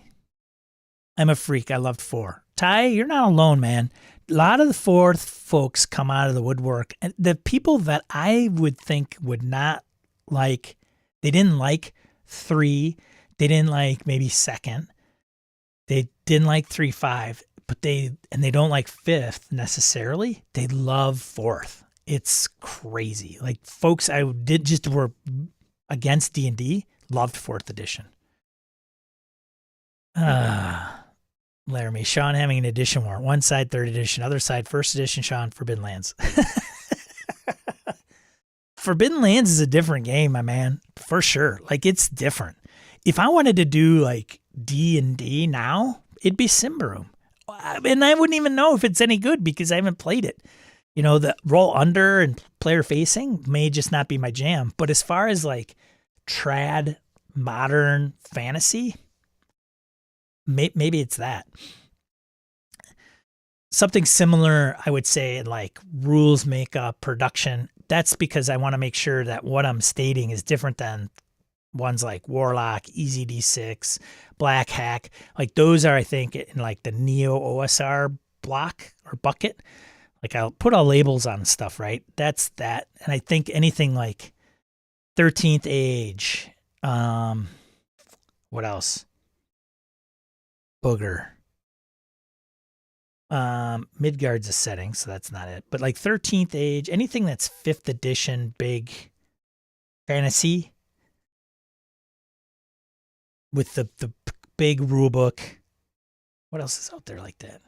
I'm a freak. I loved 4. Ty, you're not alone, man. A lot of the 4th folks come out of the woodwork. And the people that I would think would not like, they didn't like 3. They didn't like maybe 2nd. They didn't like 3.5, but they don't like 5th necessarily. They love 4th. It's crazy. Like folks I did just were against D&D loved 4th edition. Laramie, Sean having an edition war. One side 3rd edition, other side 1st edition. Sean, Forbidden Lands. Forbidden Lands is a different game, my man, for sure. Like it's different. If I wanted to do like D&D now, it'd be Symbaroum. And I wouldn't even know if it's any good because I haven't played it. You know, the roll under and player facing may just not be my jam. But as far as like trad modern fantasy, maybe it's that. Something similar, I would say, like rules makeup, production. That's because I want to make sure that what I'm stating is different than ones like Warlock, Easy D6, Black Hack. Like those are, I think, in like the Neo OSR block or bucket. Like I'll put all labels on stuff, right? That's that. And I think anything like 13th Age, what else? Booger. Midgard's a setting, so that's not it. But like 13th Age, anything that's 5th edition, big fantasy with the big rule book. What else is out there like that?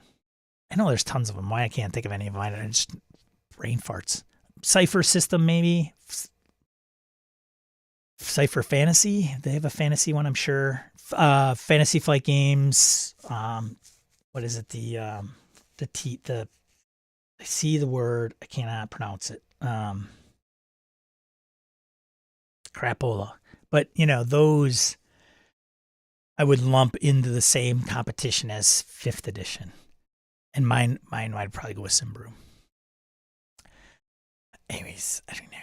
I know there's tons of them. Why I can't think of any of mine? I just brain farts. Cipher system, maybe. Cipher Fantasy. They have a fantasy one, I'm sure. Fantasy Flight Games. What is it? I see the word. I cannot pronounce it. Crapola. But those I would lump into the same competition as 5th edition. And mine I'd probably go with Simbrew. Anyways, I don't know.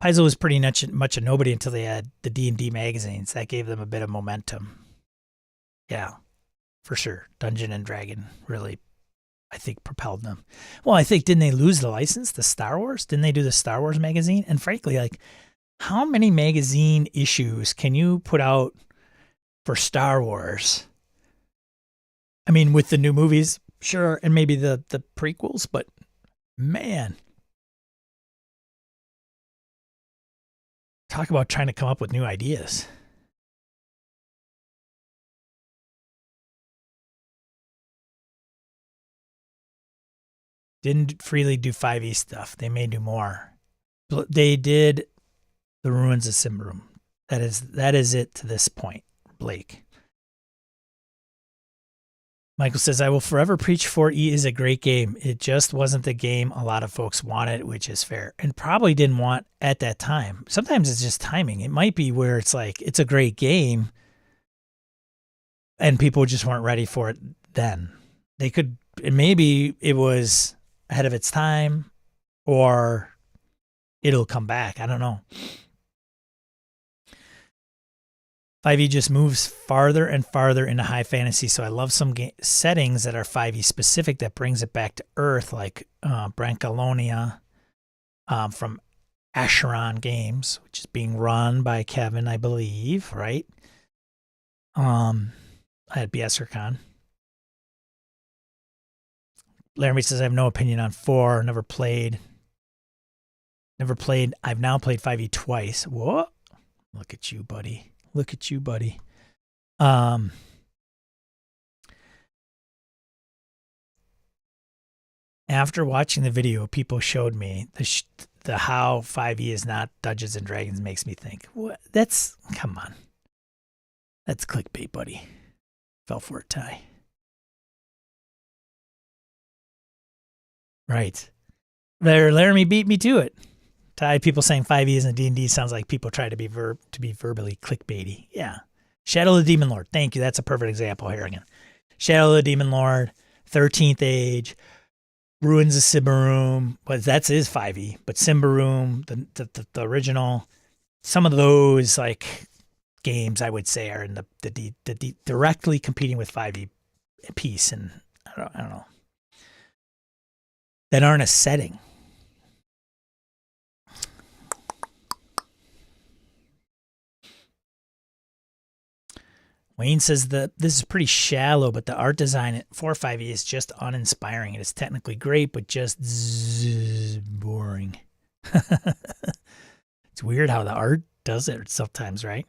Paizo was pretty much a nobody until they had the D&D magazines. That gave them a bit of momentum. Yeah, for sure. Dungeon and Dragon really, I think, propelled them. Well, I think, didn't they lose the license to Star Wars? Didn't they do the Star Wars magazine? And frankly, like, how many magazine issues can you put out for Star Wars? I mean, with the new movies, sure, and maybe the prequels, but man, talk about trying to come up with new ideas. Didn't freely do 5e stuff. They may do more. They did the Ruins of Simbrum. That is it to this point, Blake. Michael says, I will forever preach 4E is a great game. It just wasn't the game a lot of folks wanted, which is fair. And probably didn't want at that time. Sometimes it's just timing. It might be where it's like, it's a great game, and people just weren't ready for it then. Maybe it was ahead of its time, or it'll come back. I don't know. 5e just moves farther and farther into high fantasy, so I love some settings that are 5e specific that brings it back to earth, like Brancalonia from Acheron Games, which is being run by Kevin, I believe, right? At BSRCon. Laramie says, I have no opinion on 4, never played. I've now played 5e twice. What? Look at you, buddy. Look at you, buddy. After watching the video, people showed me the how 5e is not Dungeons and Dragons makes me think. What? Come on. That's clickbait, buddy. Fell for it, Ty. Right. Laramie beat me to it. Ty, people saying 5e isn't D&D sounds like people try to be verbally clickbaity. Yeah. Shadow of the Demon Lord. Thank you. That's a perfect example here again. Shadow of the Demon Lord, 13th Age, Ruins of Simbrum. But that is 5e. But Simbrum, the original, some of those like games I would say are in the directly competing with 5e piece, and I don't know. That aren't a setting. Wayne says that this is pretty shallow, but the art design for 5e is just uninspiring. It is technically great, but just boring. It's weird how the art does it sometimes, right?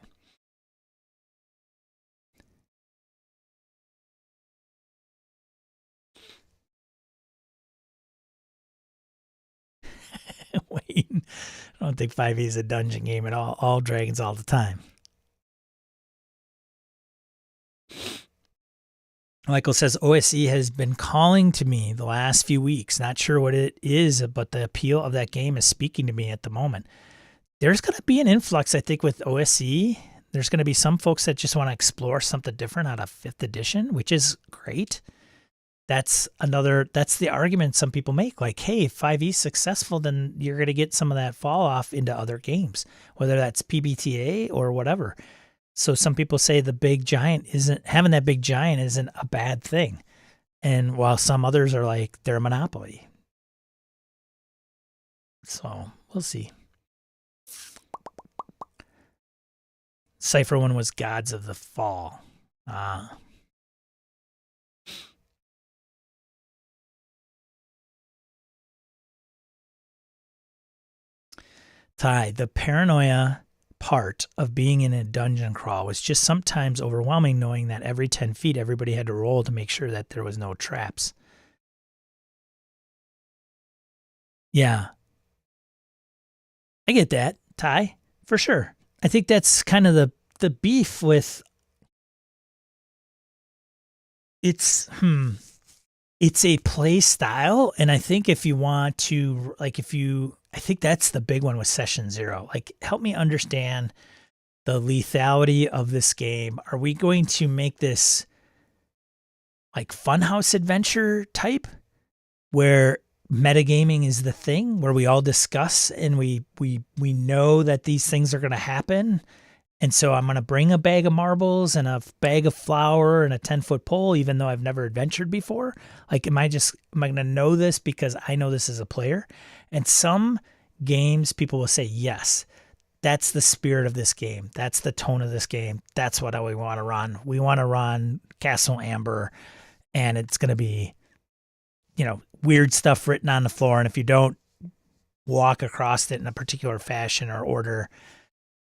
Wayne, I don't think 5e is a dungeon game at all. All dragons all the time. Michael says, OSE has been calling to me the last few weeks. Not sure what it is, but the appeal of that game is speaking to me at the moment. There's going to be an influx, I think, with OSE. There's going to be some folks that just want to explore something different out of 5th edition, which is great. That's the argument some people make. Like, hey, if 5e is successful, then you're going to get some of that fall off into other games, whether that's PBTA or whatever. So some people say having that big giant isn't a bad thing. And while some others are like, they're a monopoly. So we'll see. Cypher one was Gods of the Fall. Ty, the paranoia part of being in a dungeon crawl was just sometimes overwhelming, knowing that every 10 feet everybody had to roll to make sure that there was no traps. Yeah. I get that, Ty, for sure. I think that's kind of the beef with it's a play style, and I think if you want to I think that's the big one with session 0. Like, help me understand the lethality of this game. Are we going to make this like funhouse adventure type where metagaming is the thing, where we all discuss and we know that these things are going to happen? And so I'm going to bring a bag of marbles and a bag of flour and a 10-foot pole, even though I've never adventured before. Like, am I going to know this because I know this as a player? And some games, people will say, yes, that's the spirit of this game. That's the tone of this game. That's what we want to run. We want to run Castle Amber, and it's going to be, weird stuff written on the floor. And if you don't walk across it in a particular fashion or order,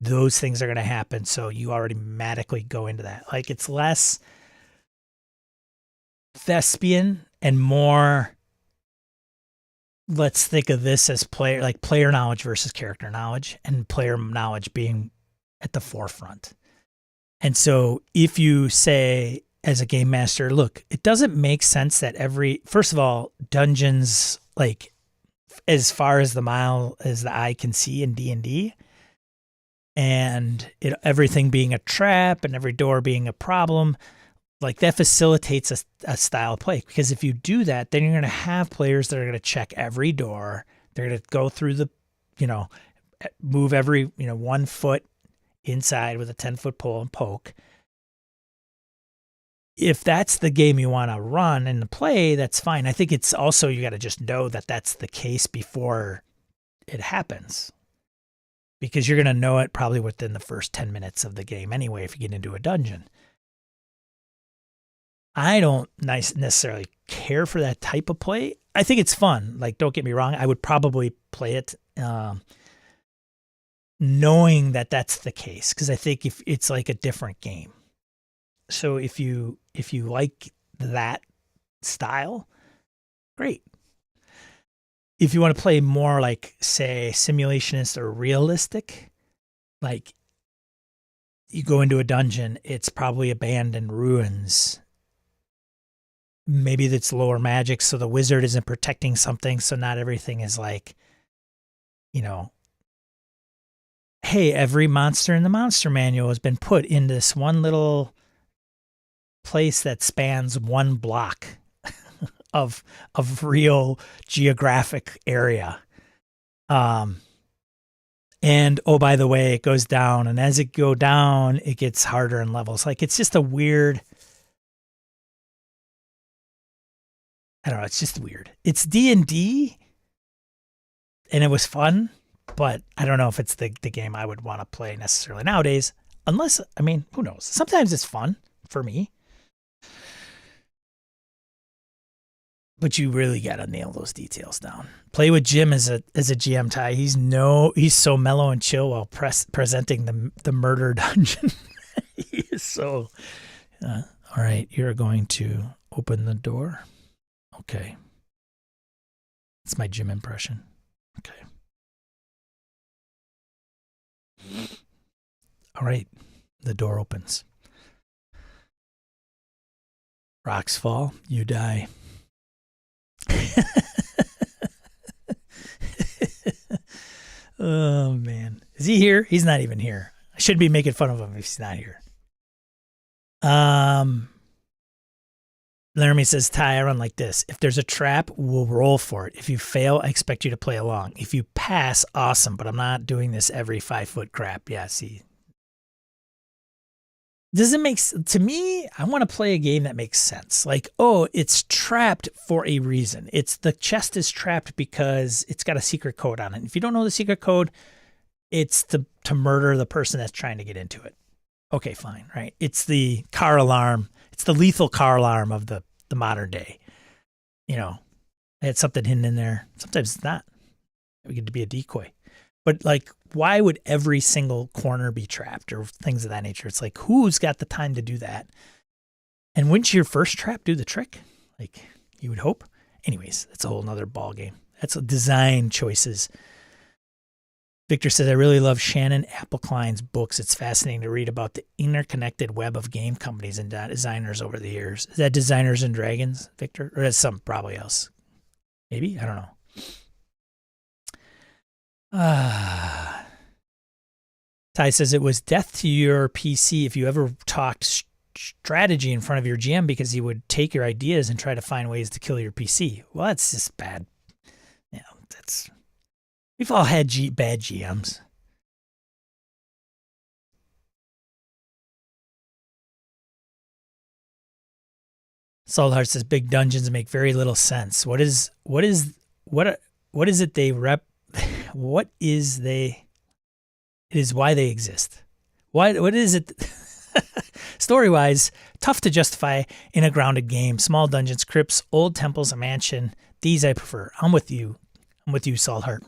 those things are going to happen. So you automatically go into that. Like, it's less thespian and more, let's think of this as player knowledge versus character knowledge, and player knowledge being at the forefront. And so if you say as a game master, look, it doesn't make sense that first of all, dungeons, like as far as the mile as the eye can see in D&D, and everything being a trap and every door being a problem, like that facilitates a style of play. Because if you do that, then you're going to have players that are going to check every door. They're going to go through move every 1 foot inside with a 10-foot pole and poke. If that's the game you want to run and play, that's fine. I think it's also, you got to just know that that's the case before it happens, because you're going to know it probably within the first 10 minutes of the game anyway if you get into a dungeon. I don't necessarily care for that type of play. I think it's fun. Like, don't get me wrong, I would probably play it knowing that that's the case, because I think if it's like a different game. So if you like that style, great. If you want to play more like, say, simulationist or realistic, like you go into a dungeon, it's probably abandoned ruins. Maybe it's lower magic, so the wizard isn't protecting something, so not everything is like, hey, every monster in the monster manual has been put in this one little place that spans 1 block of real geographic area. And oh, by the way, it goes down, and as it go down, it gets harder in levels. Like, it's just a weird, I don't know, it's just weird. It's D&D, and it was fun, but I don't know if it's the game I would want to play necessarily nowadays, unless, who knows? Sometimes it's fun for me. But you really got to nail those details down. Play with Jim as a GM, Ty. He's so mellow and chill while presenting the murder dungeon. He is so. All right, you're going to open the door. Okay, it's my Jim impression. Okay. All right, the door opens. Rocks fall. You die. Oh man, is he here? He's not even here. I should be making fun of him if he's not here. Laramie says, Ty, I run like this. If there's a trap, we'll roll for it. If you fail, I expect you to play along. If you pass, awesome, but I'm not doing this every 5-foot crap. Yeah, see. doesn't make to me. I want to play a game that makes sense. Like, oh, it's trapped for a reason. It's the chest is trapped because it's got a secret code on it. If you don't know the secret code, it's to murder the person that's trying to get into it. Okay, fine, right? It's the car alarm. It's the lethal car alarm of the modern day. You know, it's something hidden in there. Sometimes it's not. We get to be a decoy. But like, why would every single corner be trapped or things of that nature? It's like, who's got the time to do that? And wouldn't your first trap do the trick? Like, you would hope. Anyways, that's a whole nother ball game. That's design choices. Victor says, I really love Shannon Appleklein's books. It's fascinating to read about the interconnected web of game companies and designers over the years. Is that Designers and Dragons, Victor? Or is some probably else? Maybe? I don't know. Ty says it was death to your PC if you ever talked strategy in front of your GM because he would take your ideas and try to find ways to kill your PC. Well, that's just bad. Yeah, we've all had bad GMs. Salthart says big dungeons make very little sense. What is it they rep? What is they? It is why they exist. What is it? Story-wise, tough to justify in a grounded game. Small dungeons, crypts, old temples, a mansion. These I prefer. I'm with you, Salthart.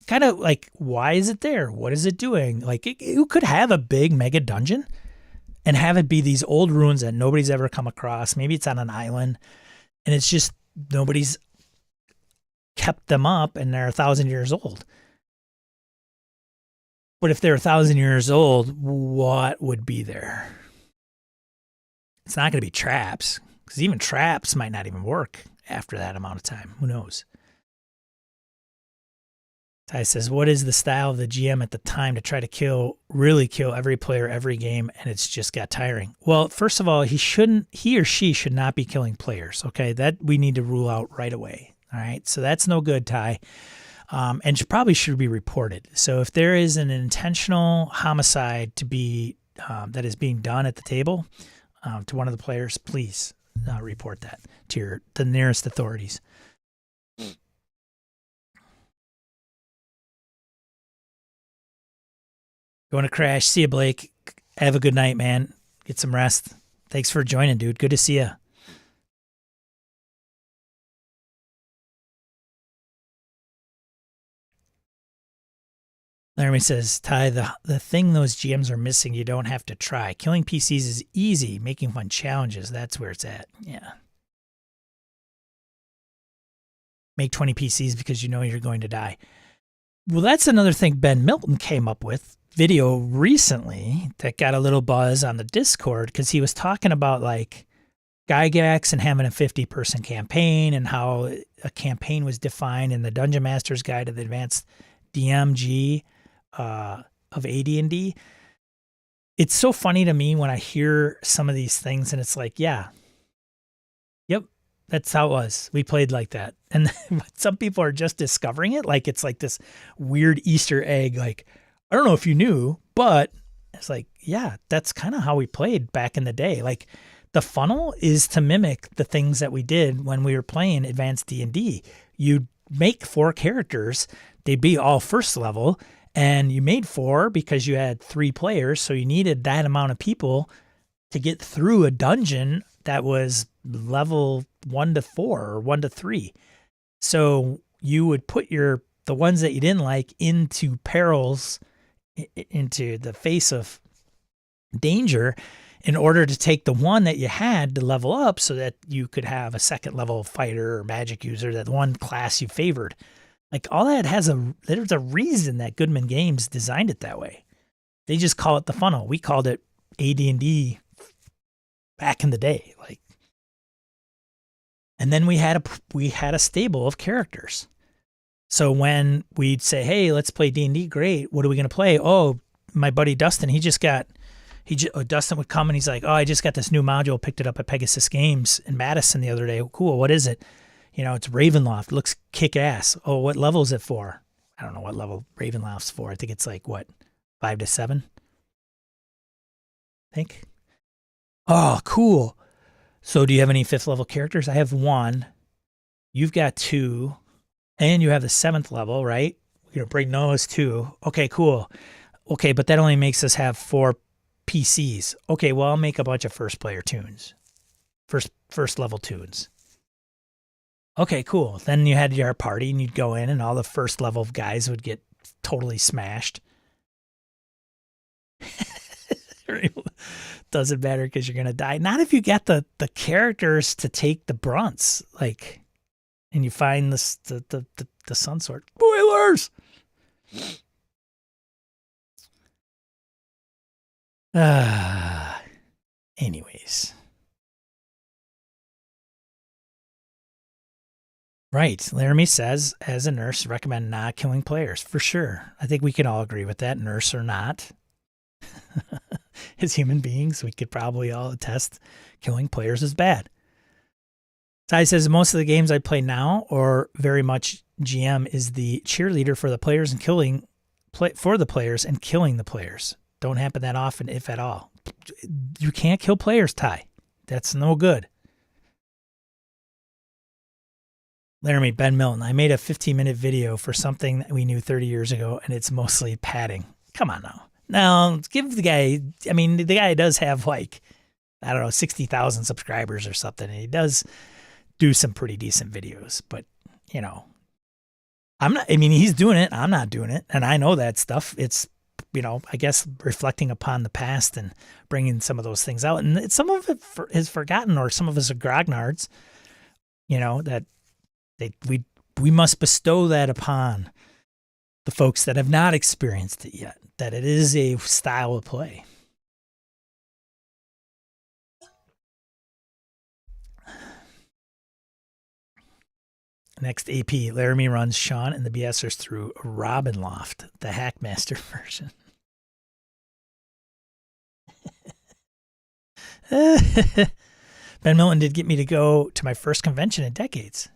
Kind of like, why is it there? What is it doing? Like, you could have a big mega dungeon and have it be these old ruins that nobody's ever come across. Maybe it's on an island, and it's just nobody's kept them up, and they're 1,000 years old. But if they're 1,000 years old, what would be there? It's not going to be traps, because even traps might not even work after that amount of time. Who knows? Ty says, what is the style of the GM at the time to try to really kill every player every game, and it's just got tiring? Well, first of all, he or she should not be killing players, okay? That we need to rule out right away, all right? So that's no good, Ty. And probably should be reported. So if there is an intentional homicide to be that is being done at the table to one of the players, please report that to the nearest authorities. Going to crash. See you, Blake. Have a good night, man. Get some rest. Thanks for joining, dude. Good to see you. Laramie says, Ty, the thing those GMs are missing, you don't have to try. Killing PCs is easy. Making fun challenges, that's where it's at. Yeah. Make 20 PCs because you know you're going to die. Well, that's another thing Ben Milton came up with video recently that got a little buzz on the Discord because he was talking about like Gygax and having a 50-person campaign and how a campaign was defined in the Dungeon Master's Guide to the Advanced DMG of AD&D. It's so funny to me when I hear some of these things and it's like, yeah, yep, that's how it was. We played like that. And some people are just discovering it. Like, it's like this weird Easter egg. Like, I don't know if you knew, but it's like, yeah, that's kind of how we played back in the day. Like, the funnel is to mimic the things that we did when we were playing advanced D&D. You'd make 4 characters. They'd be all first level. And you made 4 because you had 3 players. So you needed that amount of people to get through a dungeon that was level 1 to 4 or 1 to 3. So you would put the ones that you didn't like into perils, into the face of danger in order to take the one that you had to level up so that you could have a second level fighter or magic user, that one class you favored. Like, all that there's a reason that Goodman Games designed it that way. They just call it the funnel. We called it AD&D back in the day. Like, and then we had a stable of characters. So when we'd say, hey, let's play D&D, great. What are we going to play? Oh, my buddy Dustin, Dustin would come and he's like, oh, I just got this new module, picked it up at Pegasus Games in Madison the other day. Cool. What is it? You know, it's Ravenloft. It looks kick ass. Oh, what level is it for? I don't know what level Ravenloft's for. I think it's like, what, 5 to 7? think. Oh, cool. So do you have any 5th level characters? I have 1. You've got 2. And you have the 7th level, right? We're going to bring those 2. Okay, cool. Okay, but that only makes us have 4 PCs. Okay, well, I'll make a bunch of first player tunes. First level tunes. Okay, cool. Then you had your party and you'd go in and all the first level guys would get totally smashed. Doesn't matter because you're going to die. Not if you get the characters to take the brunts, like, and you find the sun sword. Spoilers! Anyways. Right. Laramie says, as a nurse, recommend not killing players. For sure. I think we can all agree with that, nurse or not. As human beings, we could probably all attest killing players is bad. Ty says, most of the games I play now, or very much GM, is the cheerleader for the players and killing the players. Don't happen that often, if at all. You can't kill players, Ty. That's no good. Laramie, Ben Milton, I made a 15-minute video for something that we knew 30 years ago, and it's mostly padding. Come on now. Now, give the guy, I mean, the guy does have like, I don't know, 60,000 subscribers or something, and he does do some pretty decent videos, but, you know, he's doing it. I'm not doing it, and I know that stuff. It's, you know, I guess reflecting upon the past and bringing some of those things out. And some of it is forgotten, or some of us are grognards, you know, that we must bestow that upon the folks that have not experienced it yet, that it is a style of play. Next AP, Laramie runs Sean and the BSers through Robin Loft, the Hackmaster version. Ben Milton did get me to go to my first convention in decades.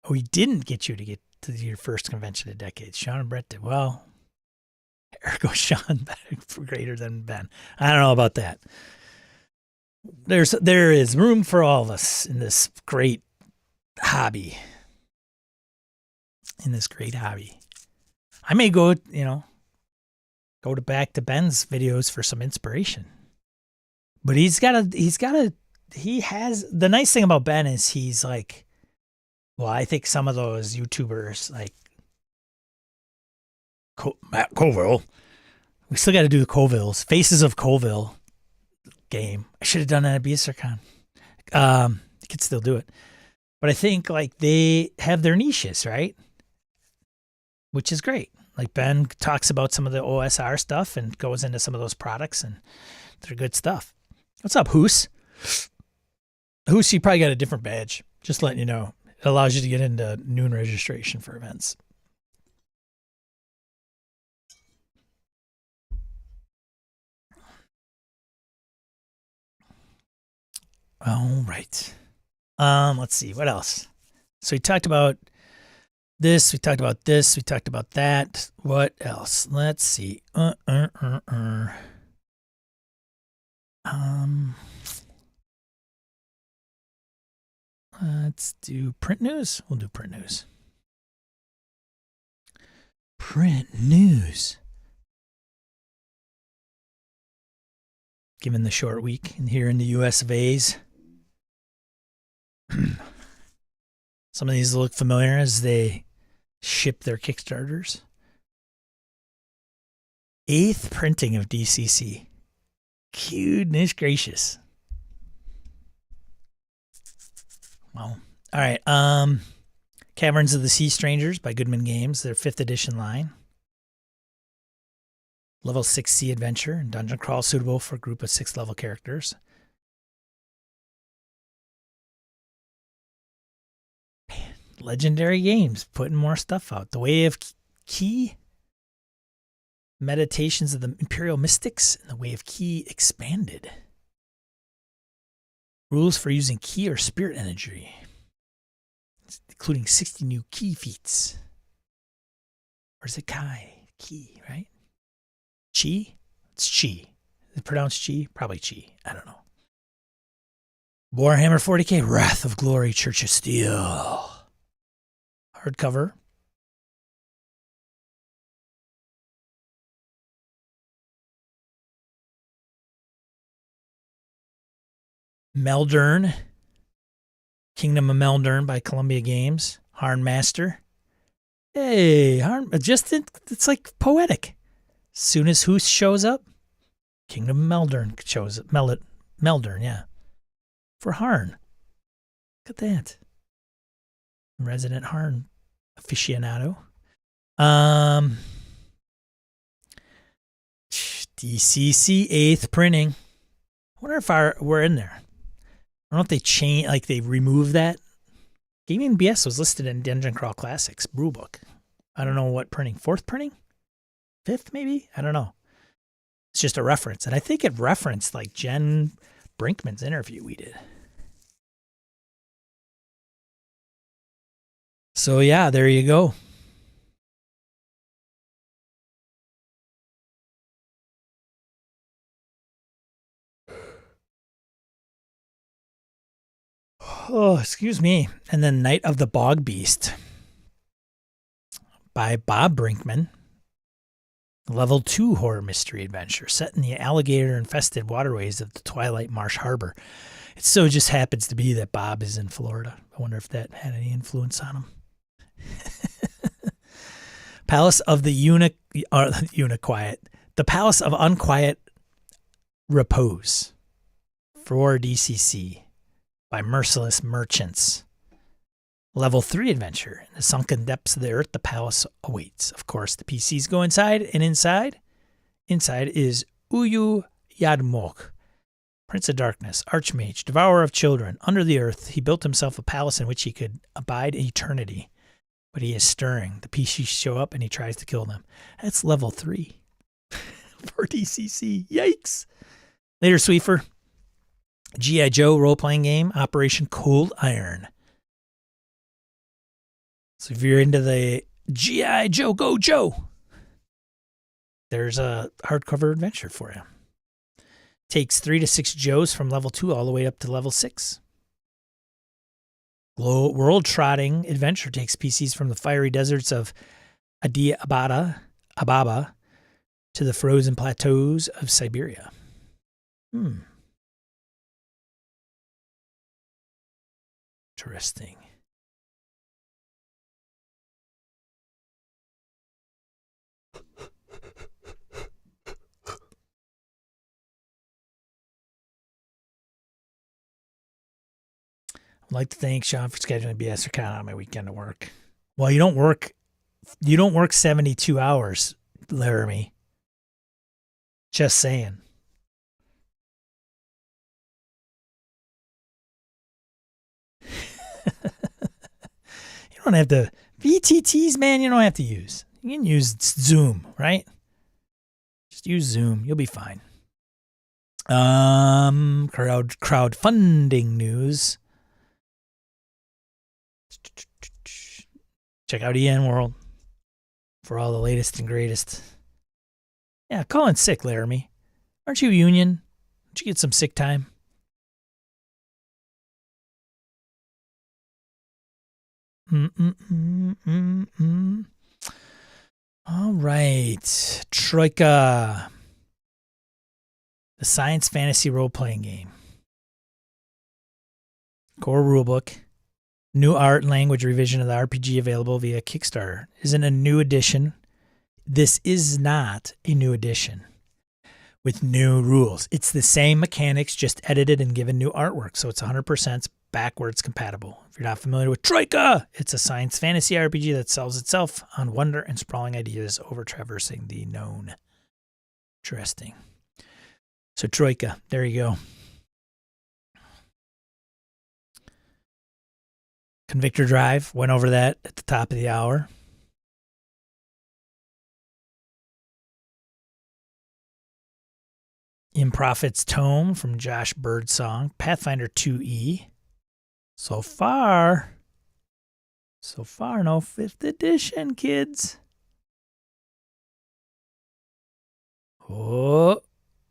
Oh, he didn't get you to get to your first convention in decades. Sean and Brett did. Well, ergo Sean greater than Ben. I don't know about that. There is room for all of us in this great hobby. I may go, you know, back to Ben's videos for some inspiration. But he has, the nice thing about Ben is he's like, well, I think some of those YouTubers like Matt Colville, we still got to do the Colvilles, Faces of Colville game. I should have done that at BSRCon. You could still do it. But I think like they have their niches, right? Which is great. Like Ben talks about some of the OSR stuff and goes into some of those products, and they're good stuff. What's up, Hoos? Hoos, you probably got a different badge. Just letting you know. It allows you to get into noon registration for events. All right. Let's see. What else? So we talked about this. We talked about this. We talked about that. What else? Let's see. Let's do print news. We'll do print news. Print news. Given the short week here in the US of A's. Some of these look familiar as they ship their Kickstarters. 8th printing of DCC. Goodness gracious. Well, all right. Caverns of the Sea Strangers by Goodman Games, their 5th edition line. Level 6 Sea Adventure and Dungeon Crawl suitable for a group of 6th level characters. Man, Legendary Games putting more stuff out. The Way of Key, Meditations of the Imperial Mystics, and The Way of Key Expanded. Rules for using key or spirit energy, including 60 new key feats. Or is it Kai? Key, right? Chi? It's Chi. Is it pronounced Chi? Probably Chi. I don't know. Warhammer 40K, Wrath of Glory, Church of Steel. Hardcover. Meldern. Kingdom of Meldern by Columbia Games. Harn Master. Hey, it's like poetic. As soon as Hoos shows up, Kingdom of Meldern shows up. Meldern, yeah. For Harn. Look at that. Resident Harn aficionado. DCC 8th printing. I wonder if we're in there. I don't know if they change, like they remove that. Gaming BS was listed in Dungeon Crawl Classics Brewbook. I don't know what printing. 4th printing? 5th maybe? I don't know. It's just a reference. And I think it referenced like Jen Brinkman's interview we did. So yeah, there you go. Oh, excuse me. And then Night of the Bog Beast by Bob Brinkman. Level 2 horror mystery adventure set in the alligator-infested waterways of the Twilight Marsh Harbor. It so just happens to be that Bob is in Florida. I wonder if that had any influence on him. Palace of the Uniquiet. The Palace of Unquiet Repose for DCC by Merciless Merchants. Level 3 adventure. In the sunken depths of the earth, the palace awaits. Of course, the PCs go inside, and inside is Uyu Yadmok, Prince of Darkness, Archmage, Devourer of Children. Under the earth, he built himself a palace in which he could abide eternity. But he is stirring. The PCs show up, and he tries to kill them. That's level 3 for DCC. Yikes. Later, Sweefer. G.I. Joe role-playing game, Operation Cold Iron. So if you're into the G.I. Joe, Go Joe, there's a hardcover adventure for you. Takes 3 to 6 Joes from level 2 all the way up to level 6. World Trotting Adventure takes PCs from the fiery deserts of Addis Ababa to the frozen plateaus of Siberia. Interesting. I'd like to thank Sean for scheduling BS or count on my weekend to work. Well, you don't work 72 hours, Laramie. Just saying. You don't have to VTTs, man, you don't have to use. You can use Zoom, right? Just use Zoom. You'll be fine. Crowdfunding news. Check out EN World for all the latest and greatest. Yeah, call in sick, Laramie. Aren't you union? Don't you get some sick time? All right. Troika. The science fantasy role-playing game. Core rulebook. New art and language revision of the RPG available via Kickstarter. Isn't a new edition. This is not a new edition with new rules. It's the same mechanics, just edited and given new artwork. So it's 100% backwards compatible. If you're not familiar with Troika, it's a science fantasy RPG that sells itself on wonder and sprawling ideas over traversing the known. Interesting. So Troika, there you go. Convictor Drive, went over that at the top of the hour. In Prophet's Tome from Josh Birdsong. Pathfinder 2E. So far, no 5th edition, kids. Oh,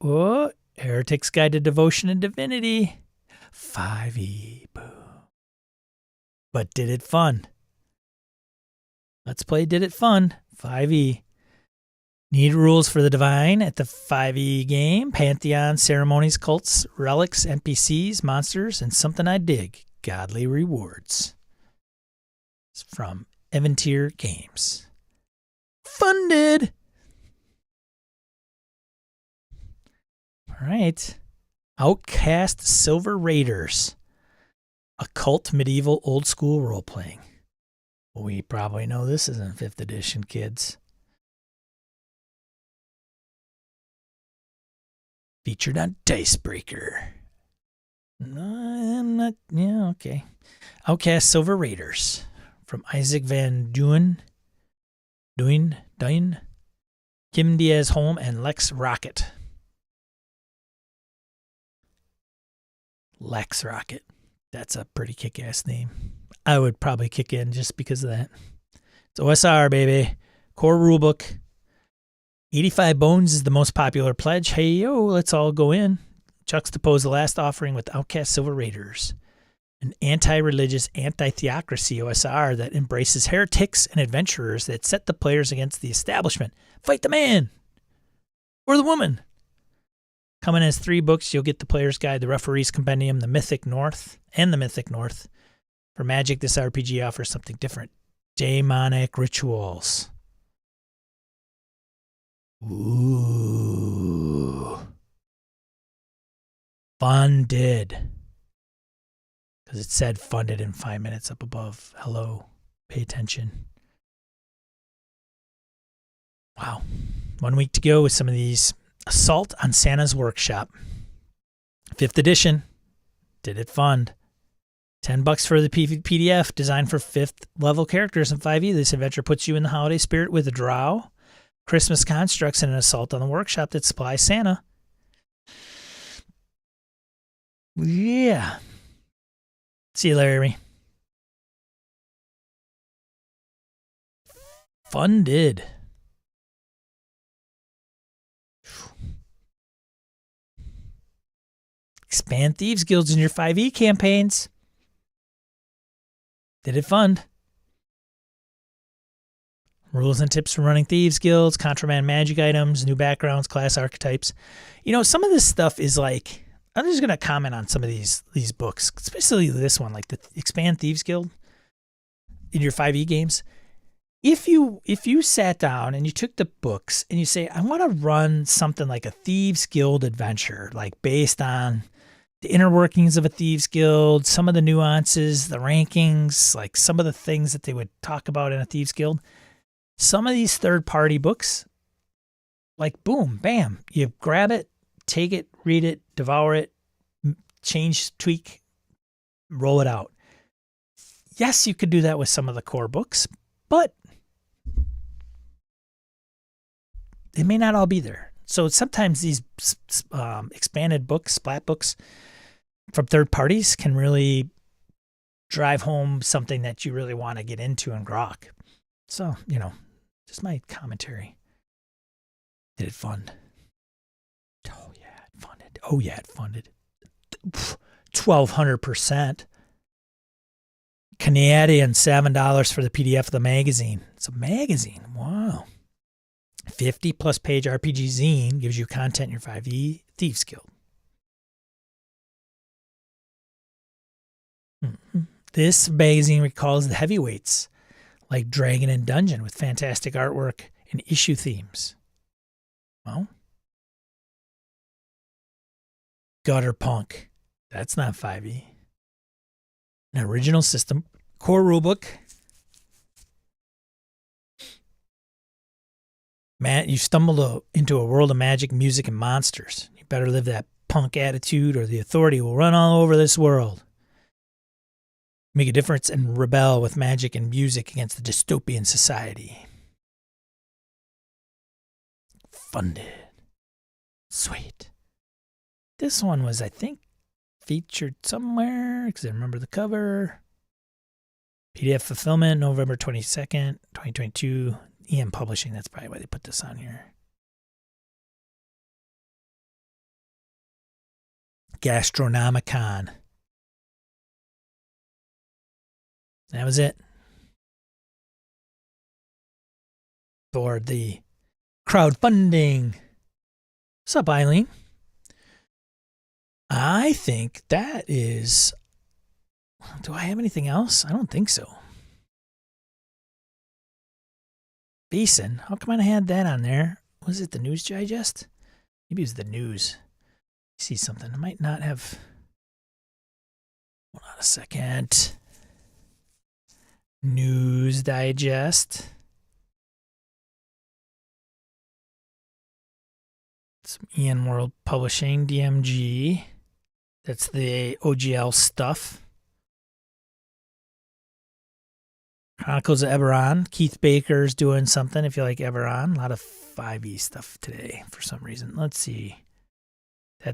Oh, Heretic's Guide to Devotion and Divinity. 5e. Boo. But did it fun. Let's play Did It Fun. 5e. Need rules for the divine at the 5e game. Pantheon, ceremonies, cults, relics, NPCs, monsters, and something I dig. Godly rewards. It's from Evantier Games. Funded. All right. Outcast Silver Raiders. Occult medieval old school role playing. We probably know this isn't 5th edition, kids. Featured on Dicebreaker. No, I'm not. Yeah, okay. Outcast Silver Raiders from Isaac Van Duin, Kim Diaz Holm, and Lex Rocket. Lex Rocket. That's a pretty kick-ass name. I would probably kick in just because of that. It's OSR, baby. Core rulebook. 85 bones is the most popular pledge. Hey, yo, let's all go in. Juxtapose the last offering with Outcast Silver Raiders. An anti-religious, anti-theocracy OSR that embraces heretics and adventurers that set the players against the establishment. Fight the man or the woman. Coming as 3 books, you'll get the Player's Guide, the Referee's Compendium, the Mythic North, and the Mythic North. For Magic, this RPG offers something different. Demonic Rituals. Ooh. Funded. Because it said funded in 5 minutes up above. Hello. Pay attention. Wow. 1 week to go with some of these. Assault on Santa's Workshop. 5th edition. Did it fund. $10 for the PDF, designed for 5th level characters in 5e. This adventure puts you in the holiday spirit with a drow, Christmas constructs, and an assault on the workshop that supplies Santa. Yeah. See you, Larry. Funded. Expand Thieves Guilds in your 5e campaigns. Did it fund? Rules and tips for running Thieves Guilds, contraband magic items, new backgrounds, class archetypes. You know, some of this stuff is like, I'm just going to comment on some of these books, especially this one, like the Expand Thieves Guild in your 5e games. If you sat down and you took the books and you say, I want to run something like a Thieves Guild adventure, like based on the inner workings of a Thieves Guild, some of the nuances, the rankings, like some of the things that they would talk about in a Thieves Guild. Some of these third-party books, like boom, bam, you grab it, take it, read it, devour it, change, tweak, roll it out. Yes, you could do that with some of the core books, but it may not all be there. So sometimes these expanded books, splat books from third parties can really drive home something that you really want to get into and grok. So, you know, just my commentary. Did it fund? Oh, yeah, it funded. Oh, yeah, it funded. 1,200%. Canadian, $7 for the PDF of the magazine. It's a magazine. Wow. 50 plus page RPG zine gives you content in your 5e Thieves Guild. This magazine recalls the heavyweights like Dragon and Dungeon with fantastic artwork and issue themes. Well, Gutter Punk. That's not 5e. An original system. Core rulebook. Matt, you stumbled into a world of magic, music, and monsters. You better live that punk attitude or the authority will run all over this world. Make a difference and rebel with magic and music against the dystopian society. Funded. Sweet. This one was, I think, featured somewhere because I remember the cover. PDF fulfillment, November 22nd, 2022. EM Publishing, that's probably why they put this on here. Gastronomicon. That was it. For the crowdfunding. What's up, Eileen? I think that is... Do I have anything else? I don't think so. Basin. How come I had that on there? Was it the News Digest? Maybe it was the news. See something. I might not have... Hold on a second. News Digest. Some Ian World Publishing, DMG. That's the OGL stuff. Chronicles of Eberron. Keith Baker's doing something if you like Eberron. A lot of 5e stuff today for some reason. Let's see.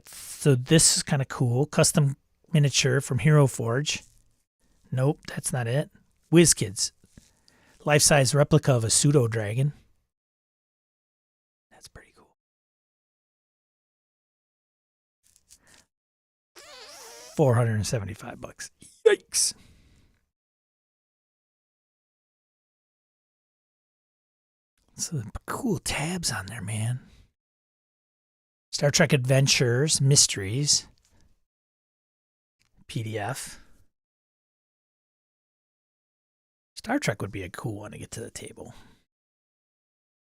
So this is kind of cool. Custom miniature from Hero Forge. Nope, that's not it. WizKids. Life-size replica of a pseudo dragon. That's pretty cool. $475. Yikes. Some cool tabs on there, man. Star Trek Adventures, Mysteries. PDF. Star Trek would be a cool one to get to the table.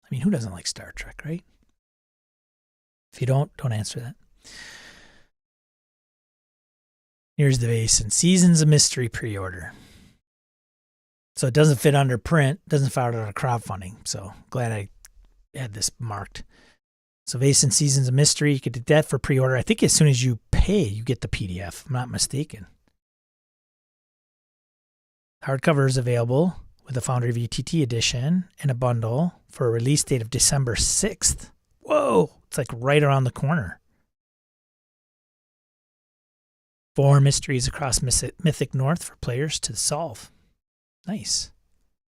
I mean, who doesn't like Star Trek, right? If you don't answer that. Here's the base and Seasons of Mystery pre-order. So it doesn't fit under print, doesn't fit under crowdfunding. So glad I had this marked. So Vase and Seasons of Mystery, you could do that for pre-order. I think as soon as you pay, you get the PDF, if I'm not mistaken. Hardcover is available with a Foundry VTT edition and a bundle for a release date of December 6th. Whoa, it's like right around the corner. 4 mysteries across Mythic North for players to solve. Nice.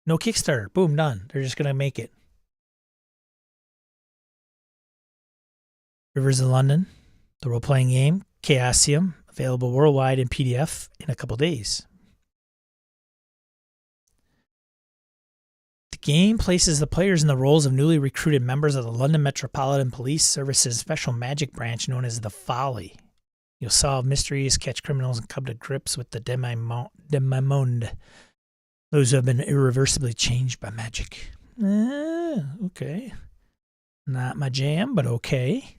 No Kickstarter. Boom, done. They're just going to make it. Rivers of London, the role-playing game, Chaosium, available worldwide in PDF in a couple days. The game places the players in the roles of newly recruited members of the London Metropolitan Police Service's special magic branch known as the Folly. You'll solve mysteries, catch criminals, and come to grips with the demimonde. Those who have been irreversibly changed by magic. Okay. Not my jam, but okay.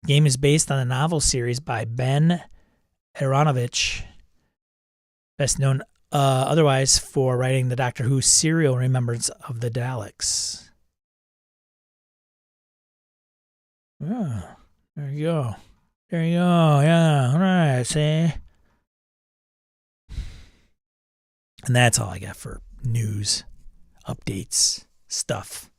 Game is based on a novel series by Ben Aronovich, best known otherwise for writing the Doctor Who serial Remembrance of the Daleks. Oh, there you go. There you go. Yeah, all right, see? And that's all I got for news, updates, stuff.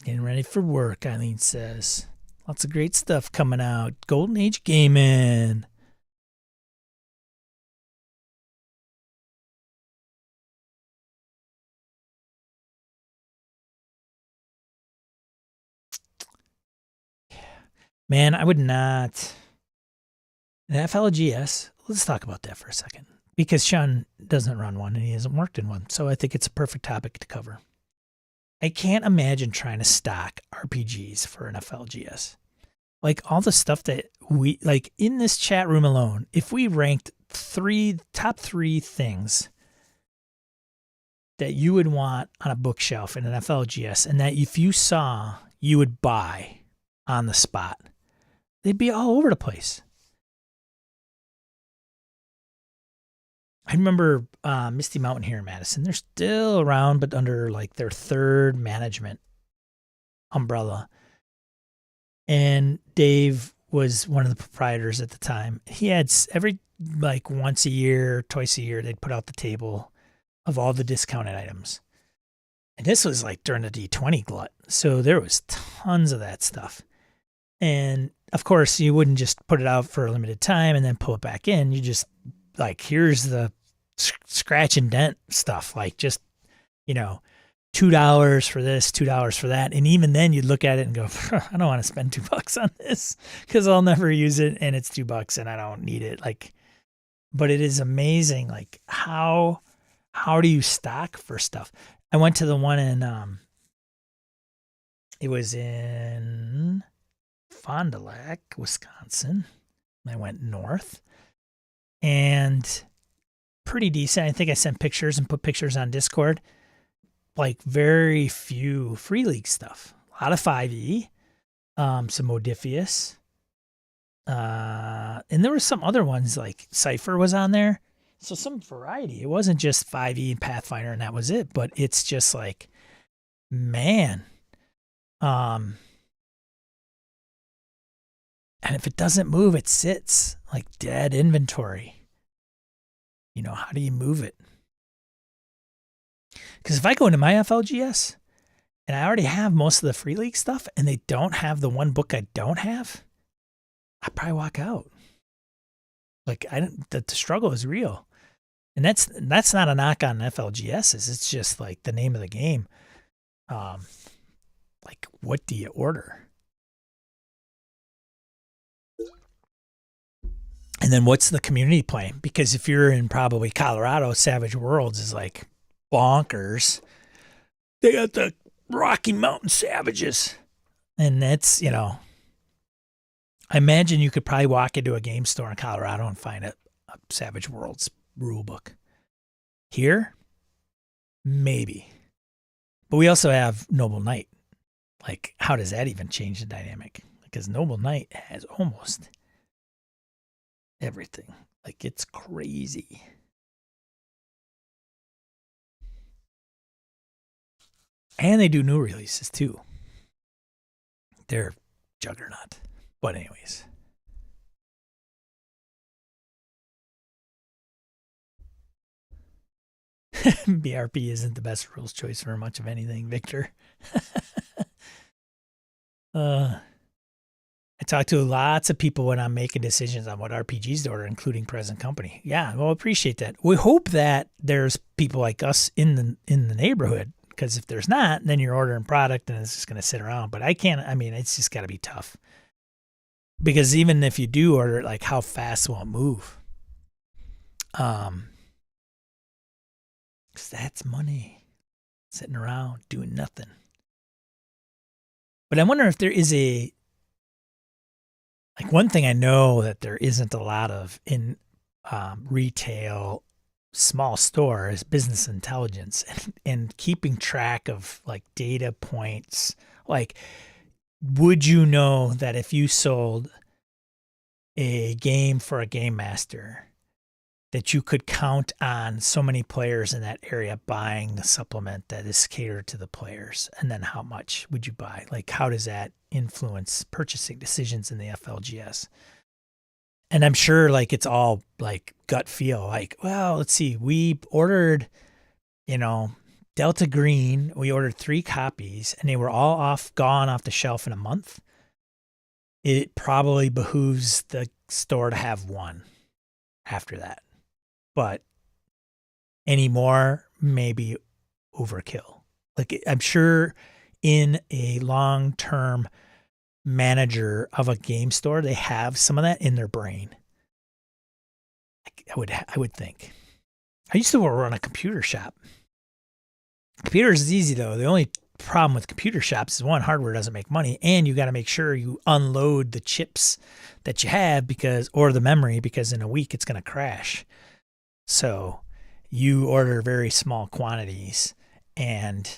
Getting ready for work, Eileen says. Lots of great stuff coming out. Golden Age Gaming. Man, I would not. The FLGS, let's talk about that for a second. Because Sean doesn't run one and he hasn't worked in one. So I think it's a perfect topic to cover. I can't imagine trying to stock RPGs for an FLGS. Like all the stuff that we, like in this chat room alone, if we ranked top three things that you would want on a bookshelf in an FLGS and that if you saw, you would buy on the spot, they'd be all over the place. I remember Misty Mountain here in Madison. They're still around, but under like their third management umbrella. And Dave was one of the proprietors at the time. He had every like once a year, twice a year, they'd put out the table of all the discounted items. And this was like during the D20 glut. So there was tons of that stuff. And of course, you wouldn't just put it out for a limited time and then pull it back in. You just like, here's the scratch and dent stuff. Like just, you know, $2 for this, $2 for that. And even then you'd look at it and go, I don't want to spend $2 on this because I'll never use it and it's $2 and I don't need it. Like, but it is amazing. Like how do you stock for stuff? I went to the one in, it was in Fond du Lac, Wisconsin. I went north and pretty decent. I think I sent pictures and put pictures on Discord. Like very few Free League stuff. A lot of 5e, some Modifius. And there were some other ones like Cypher was on there. So some variety. It wasn't just 5e and Pathfinder and that was it. But it's just like, man. And if it doesn't move, it sits like dead inventory. You know, how do you move it? Because if I go into my FLGS and I already have most of the Free League stuff and they don't have the one book I don't have, I probably walk out. Like the struggle is real. And that's not a knock on FLGSs. It's just like the name of the game. Like what do you order? And then what's the community play? Because if you're in probably Colorado, Savage Worlds is like bonkers. They got the Rocky Mountain Savages. And that's, you know, I imagine you could probably walk into a game store in Colorado and find a Savage Worlds rule book. Here, maybe. But we also have Noble Knight. Like, how does that even change the dynamic? Because Noble Knight has almost everything. Like, it's crazy. And they do new releases too. They're juggernaut. But anyways. BRP isn't the best rules choice for much of anything, Victor. I talk to lots of people when I'm making decisions on what RPGs to order, including present company. Yeah, well, appreciate that. We hope that there's people like us in the neighborhood, because if there's not, then you're ordering product and it's just going to sit around. But it's just got to be tough. Because even if you do order it, like how fast will it move? Because that's money sitting around doing nothing. But I wonder if there is one thing I know that there isn't a lot of in retail small store is business intelligence and keeping track of like data points. Like, would you know that if you sold a game for a game master, that you could count on so many players in that area buying the supplement that is catered to the players? And then how much would you buy? Like, how does that influence purchasing decisions in the FLGS? And I'm sure like it's all like gut feel. Like, well, let's see. We ordered, Delta Green. We ordered 3 copies and they were all gone off the shelf in a month. It probably behooves the store to have 1 after that. But any more, maybe overkill. Like, I'm sure in a long-term manager of a game store, they have some of that in their brain. I would think. I used to run a computer shop. Computers is easy though. The only problem with computer shops is, one, hardware doesn't make money, and you got to make sure you unload the chips that you have or the memory, because in a week it's going to crash. So you order very small quantities and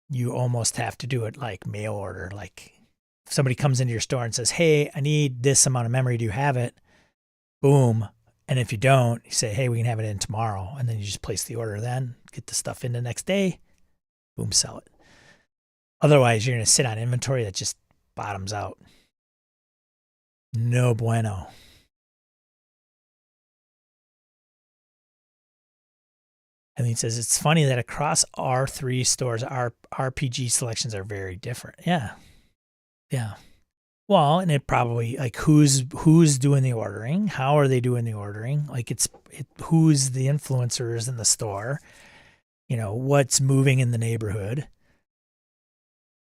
you almost have to do it like mail order. Like, if somebody comes into your store and says, hey, I need this amount of memory. Do you have it? Boom. And if you don't, you say, hey, we can have it in tomorrow. And then you just place the order then, get the stuff in the next day, boom, sell it. Otherwise, you're going to sit on inventory that just bottoms out. No bueno. And he says, it's funny that across our 3 stores, our RPG selections are very different. Yeah. Yeah. Well, and it probably, like, who's doing the ordering? How are they doing the ordering? Like, who's the influencers in the store? what's moving in the neighborhood.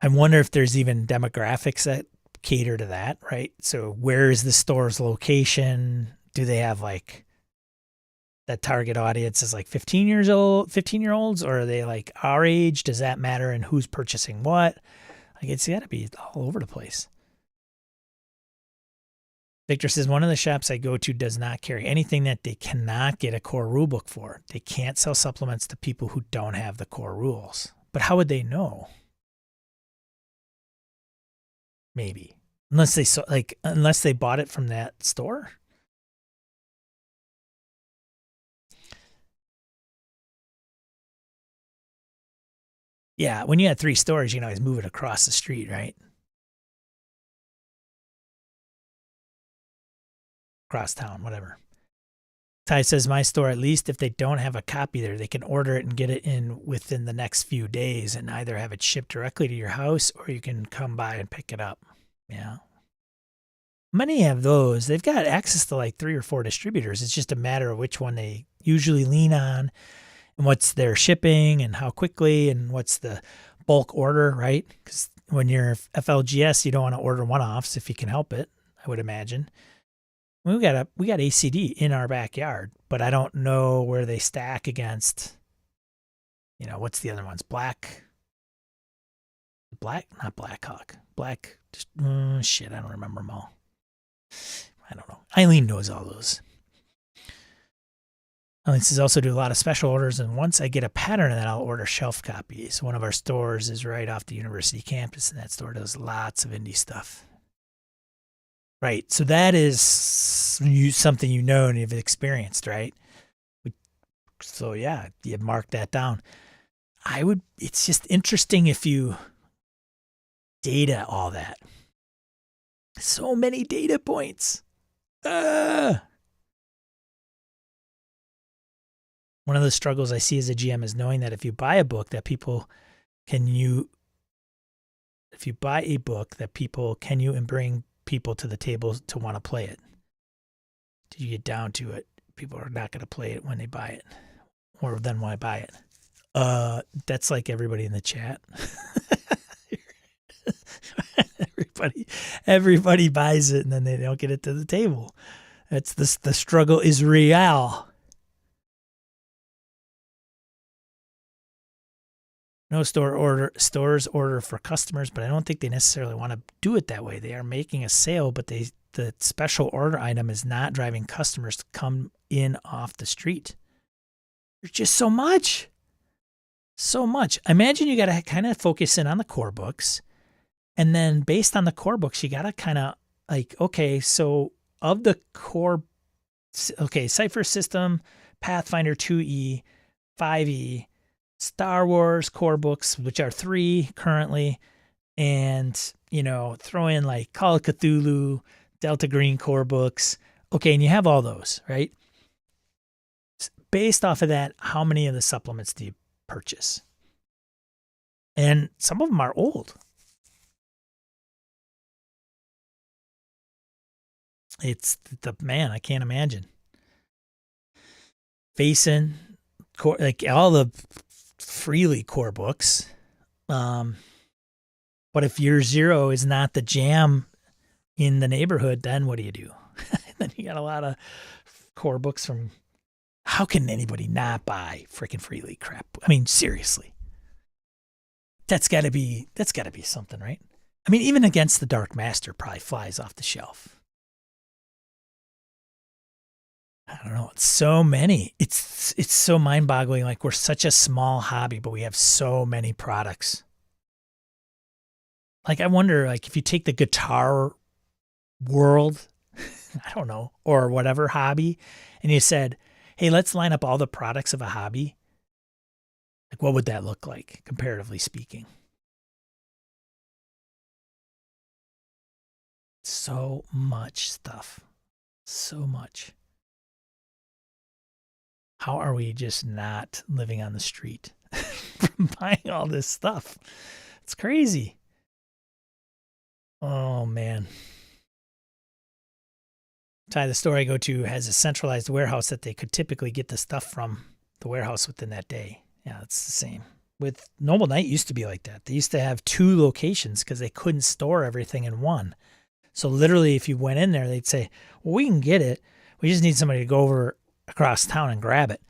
I wonder if there's even demographics that cater to that, right? So where is the store's location? Do they have like that target audience is like 15-year-olds, or are they like our age? Does that matter? And who's purchasing what? Like, it's got to be all over the place. Victor says, one of the shops I go to does not carry anything that they cannot get a core rule book for. They can't sell supplements to people who don't have the core rules. But how would they know? Maybe. Unless they bought it from that store. Yeah, when you had 3 stores, you can always move it across the street, right? Across town, whatever. Ty says, my store, at least if they don't have a copy there, they can order it and get it in within the next few days and either have it shipped directly to your house or you can come by and pick it up. Yeah. Many have those. They've got access to like 3 or 4 distributors. It's just a matter of which one they usually lean on and what's their shipping and how quickly and what's the bulk order, right? Because when you're FLGS, you don't want to order one-offs if you can help it, I would imagine. We got ACD in our backyard, but I don't know where they stack against, what's the other ones? Not Blackhawk. Shit, I don't remember them all. I don't know. Eileen knows all those. Eileen says, also do a lot of special orders, and once I get a pattern of that, I'll order shelf copies. One of our stores is right off the university campus, and that store does lots of indie stuff. Right. So that is something and you've experienced, right? So yeah, you mark that down. It's just interesting if you data all that. So many data points. One of the struggles I see as a GM is knowing that if you buy a book that people can you and bring people to the table to want to play it. Did you get down to it? People are not going to play it when they buy it. Or then why buy it? That's like everybody in the chat. everybody buys it and then they don't get it to the table. That's the struggle is real. No stores order for customers, but I don't think they necessarily want to do it that way. They are making a sale, but the special order item is not driving customers to come in off the street. There's just so much. So much. Imagine you got to kind of focus in on the core books. And then based on the core books, you got to kind of like, okay, so of the core, Cypher System, Pathfinder 2E, 5E, Star Wars core books, which are 3 currently, and, throw in like Call of Cthulhu, Delta Green core books. Okay, and you have all those, right? Based off of that, how many of the supplements do you purchase? And some of them are old. It's I can't imagine. Facing, like all the freely core books. But if year 0 is not the jam in the neighborhood, then what do you do? Then you got a lot of core books from. How can anybody not buy freaking freely crap? I mean, seriously. That's got to be something, right? I mean, even Against the Dark Master probably flies off the shelf. I don't know. It's so many. It's so mind-boggling. Like, we're such a small hobby, but we have so many products. Like, I wonder, like, if you take the guitar world, I don't know, or whatever hobby, and you said, hey, let's line up all the products of a hobby. Like, what would that look like, comparatively speaking? So much stuff. So much. How are we just not living on the street from buying all this stuff? It's crazy. Oh, man. Ty, the store I go to has a centralized warehouse that they could typically get the stuff from the warehouse within that day. Yeah, it's the same. With Noble Knight used to be like that. They used to have 2 locations because they couldn't store everything in one. So literally, if you went in there, they'd say, "Well, we can get it. We just need somebody to go over across town and grab it.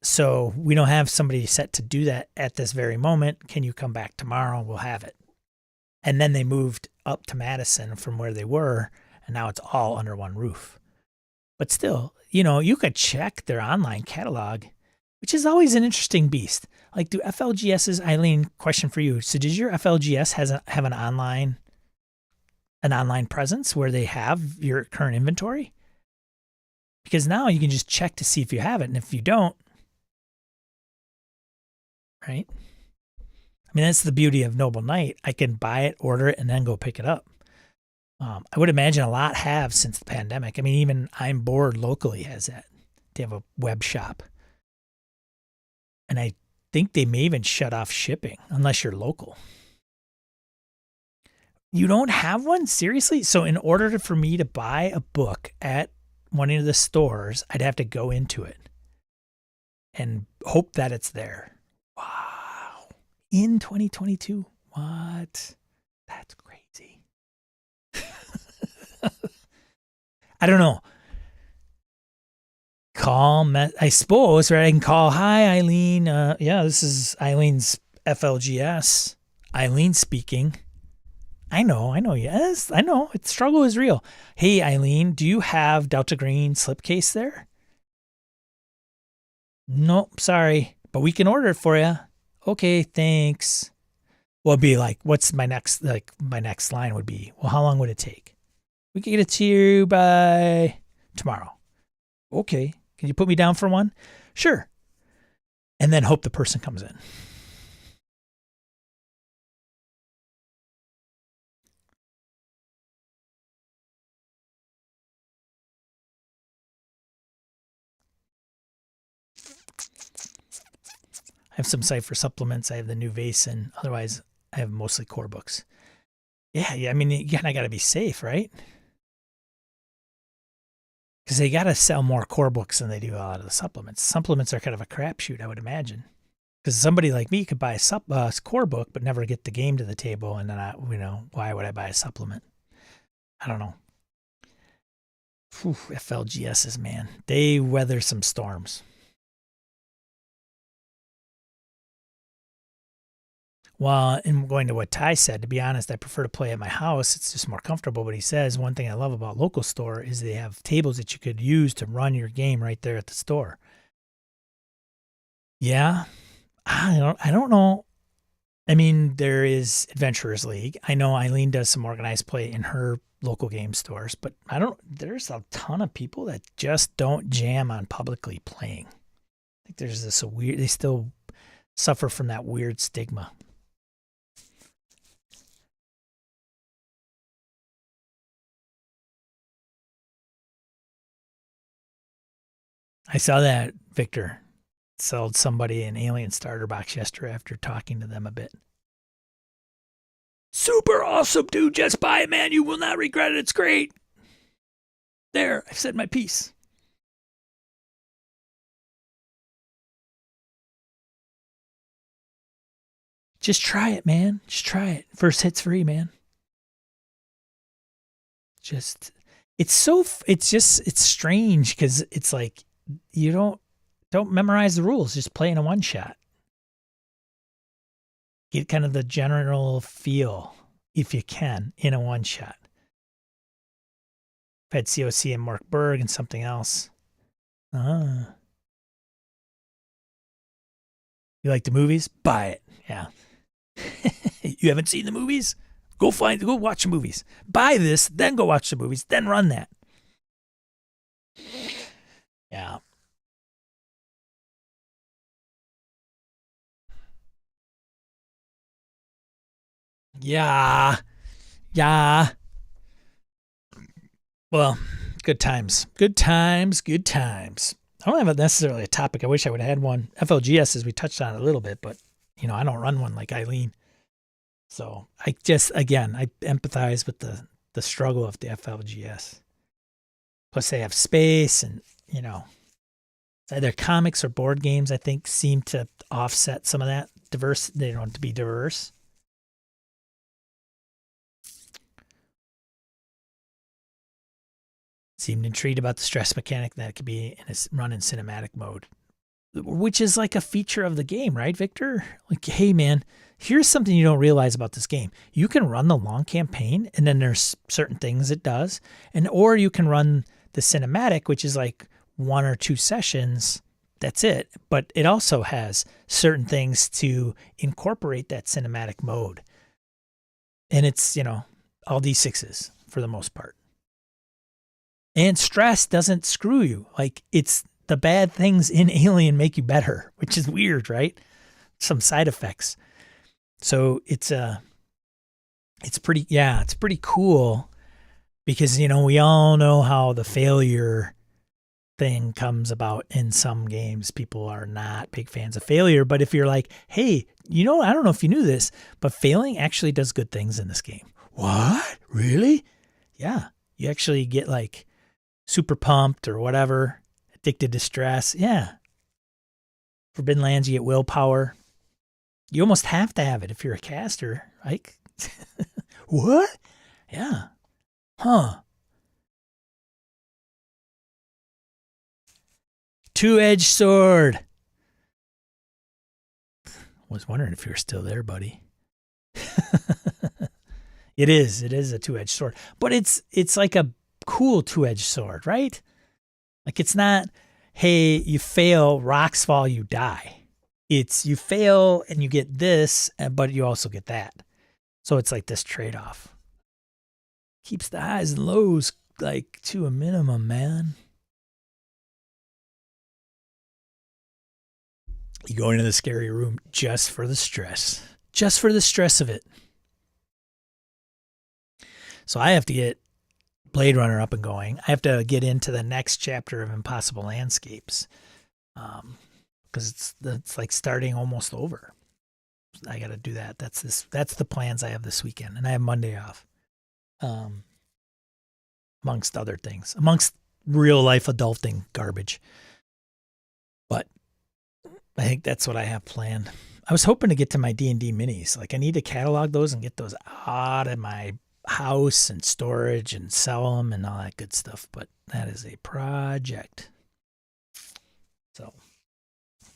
So we don't have somebody set to do that at this very moment. Can you come back tomorrow? We'll have it." And then they moved up to Madison from where they were, and now it's all under one roof. But still, you could check their online catalog, which is always an interesting beast. Like, do FLGS's, Eileen, question for you. So does your FLGS have an online presence where they have your current inventory? Because now you can just check to see if you have it. And if you don't, right? I mean, that's the beauty of Noble Knight. I can buy it, order it, and then go pick it up. I would imagine a lot have since the pandemic. I mean, even I'm Bored locally has that. They have a web shop. And I think they may even shut off shipping unless you're local. You don't have one? Seriously? So in order for me to buy a book at one of the stores, I'd have to go into it and hope that it's there. Wow. In 2022? What? That's crazy. I don't know. I suppose, right? I can call, "Hi, Eileen. Yeah, this is Eileen's FLGS. Eileen speaking. I know. Yes, I know. Its struggle is real. Hey, Eileen, do you have Delta Green slipcase there?" "Nope, sorry, but we can order it for you." "Okay, thanks." Well, it'd be like, what's my next line would be, "Well, how long would it take?" "We can get it to you by tomorrow." "Okay. Can you put me down for one?" "Sure." And then hope the person comes in. I have some Cypher supplements. I have the new vase, and otherwise I have mostly core books. Yeah. I mean, again, I got to be safe, right? Because they got to sell more core books than they do a lot of the supplements. Supplements are kind of a crapshoot, I would imagine. Because somebody like me could buy a core book but never get the game to the table, and then why would I buy a supplement? I don't know. Whew, FLGSs, man, they weather some storms. Well, and going to what Ty said, to be honest, I prefer to play at my house. It's just more comfortable. But he says one thing I love about local store is they have tables that you could use to run your game right there at the store. Yeah, I don't know. I mean, there is Adventurers League. I know Eileen does some organized play in her local game stores, but there's a ton of people that just don't jam on publicly playing. I think there's they still suffer from that weird stigma. I saw that Victor sold somebody an alien starter box yesterday after talking to them a bit. "Super awesome, dude. Just buy it, man. You will not regret it. It's great." There, I've said my piece. Just try it, man. Just try it. First hit's free, man. It's strange because it's like you don't memorize the rules. Just play in a one shot. Get kind of the general feel, if you can, in a one shot. I've had COC and Mark Berg and something else. You like the movies? Buy it. Yeah. You haven't seen the movies? Go watch the movies. Buy this, then go watch the movies, then run that. Yeah. Yeah. Yeah. Well, good times. Good times. Good times. I don't have necessarily a topic. I wish I would have had one. FLGS, as we touched on a little bit, but I don't run one like Eileen. So I empathize with the struggle of the FLGS. Plus they have space and, It's either comics or board games, I think, seem to offset some of that diverse. They don't want to be diverse. Seemed intrigued about the stress mechanic that it could be run in cinematic mode, which is like a feature of the game, right, Victor? Like, hey, man, here's something you don't realize about this game. You can run the long campaign, and then there's certain things it does, or you can run the cinematic, which is like 1 or 2 sessions. That's it. But it also has certain things to incorporate that cinematic mode. And it's, all D6s for the most part. And stress doesn't screw you. Like, it's the bad things in Alien make you better, which is weird, right? Some side effects. So it's pretty cool because, we all know how the failure thing comes about in some games. People are not big fans of failure. But if you're like, hey, I don't know if you knew this, but failing actually does good things in this game. What? Really? Yeah. You actually get like super pumped or whatever, addicted to stress. Yeah. Forbidden Lands, you get willpower. You almost have to have it if you're a caster. Like, what? Yeah. Huh. Two-edged sword. Was wondering if you're still there, buddy. It is a two-edged sword, but it's like a cool two-edged sword, right? Like, it's not, hey, you fail, rocks fall, you die. It's you fail and you get this, but you also get that. So it's like this trade-off. Keeps the highs and lows like to a minimum, man. You go into the scary room just for the stress. Just for the stress of it. So I have to get Blade Runner up and going. I have to get into the next chapter of Impossible Landscapes. Because it's like starting almost over. I got to do that. That's the plans I have this weekend. And I have Monday off. Amongst other things. Amongst real life adulting garbage. But I think that's what I have planned. I was hoping to get to my D&D minis. Like, I need to catalog those and get those out of my house and storage and sell them and all that good stuff. But that is a project. So,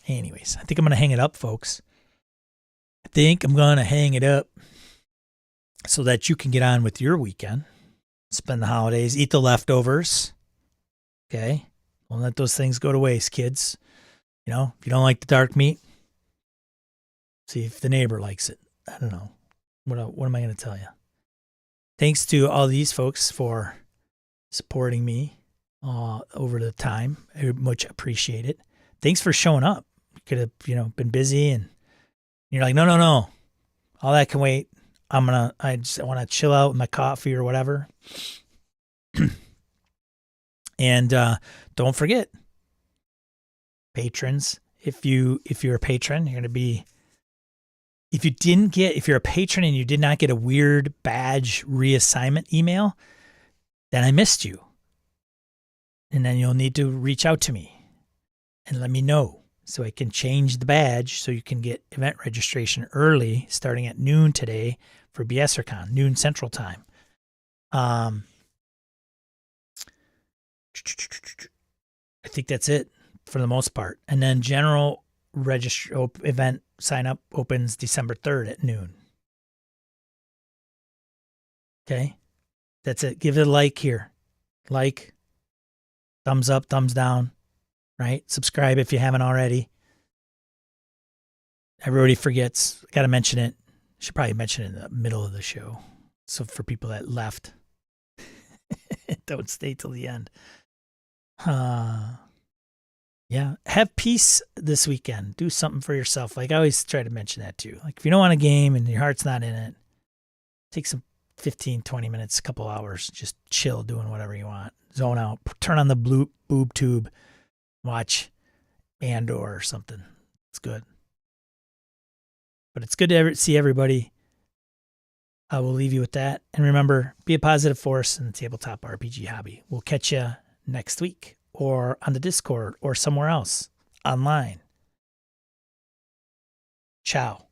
anyways, I think I'm going to hang it up, folks. I think I'm going to hang it up so that you can get on with your weekend. Spend the holidays, eat the leftovers. Okay? Don't let those things go to waste, kids. If you don't like the dark meat, see if the neighbor likes it. I don't know. What am I going to tell you? Thanks to all these folks for supporting me over the time. I much appreciate it. Thanks for showing up. You could have, been busy and you're like, no. All that can wait. I want to chill out with my coffee or whatever. And don't forget, patrons, if you're a patron, you're going to be, if you're a patron and you did not get a weird badge reassignment email, then I missed you. And then you'll need to reach out to me and let me know so I can change the badge so you can get event registration early starting at noon today for BSRCon, noon Central Time. I think that's it for the most part. And then general event sign up opens December 3rd at noon. Okay. That's it. Give it a like here. Like, thumbs up, thumbs down, right? Subscribe if you haven't already. Everybody forgets. Got to mention it. Should probably mention it in the middle of the show. So for people that left, don't stay till the end. Yeah. Have peace this weekend. Do something for yourself. Like, I always try to mention that too. Like, if you don't want a game and your heart's not in it, take some 15, 20 minutes, a couple hours, just chill doing whatever you want. Zone out. Turn on the boob tube. Watch Andor or something. It's good. But it's good to see everybody. I will leave you with that. And remember, be a positive force in the tabletop RPG hobby. We'll catch you next week. or on the Discord or somewhere else online. Ciao.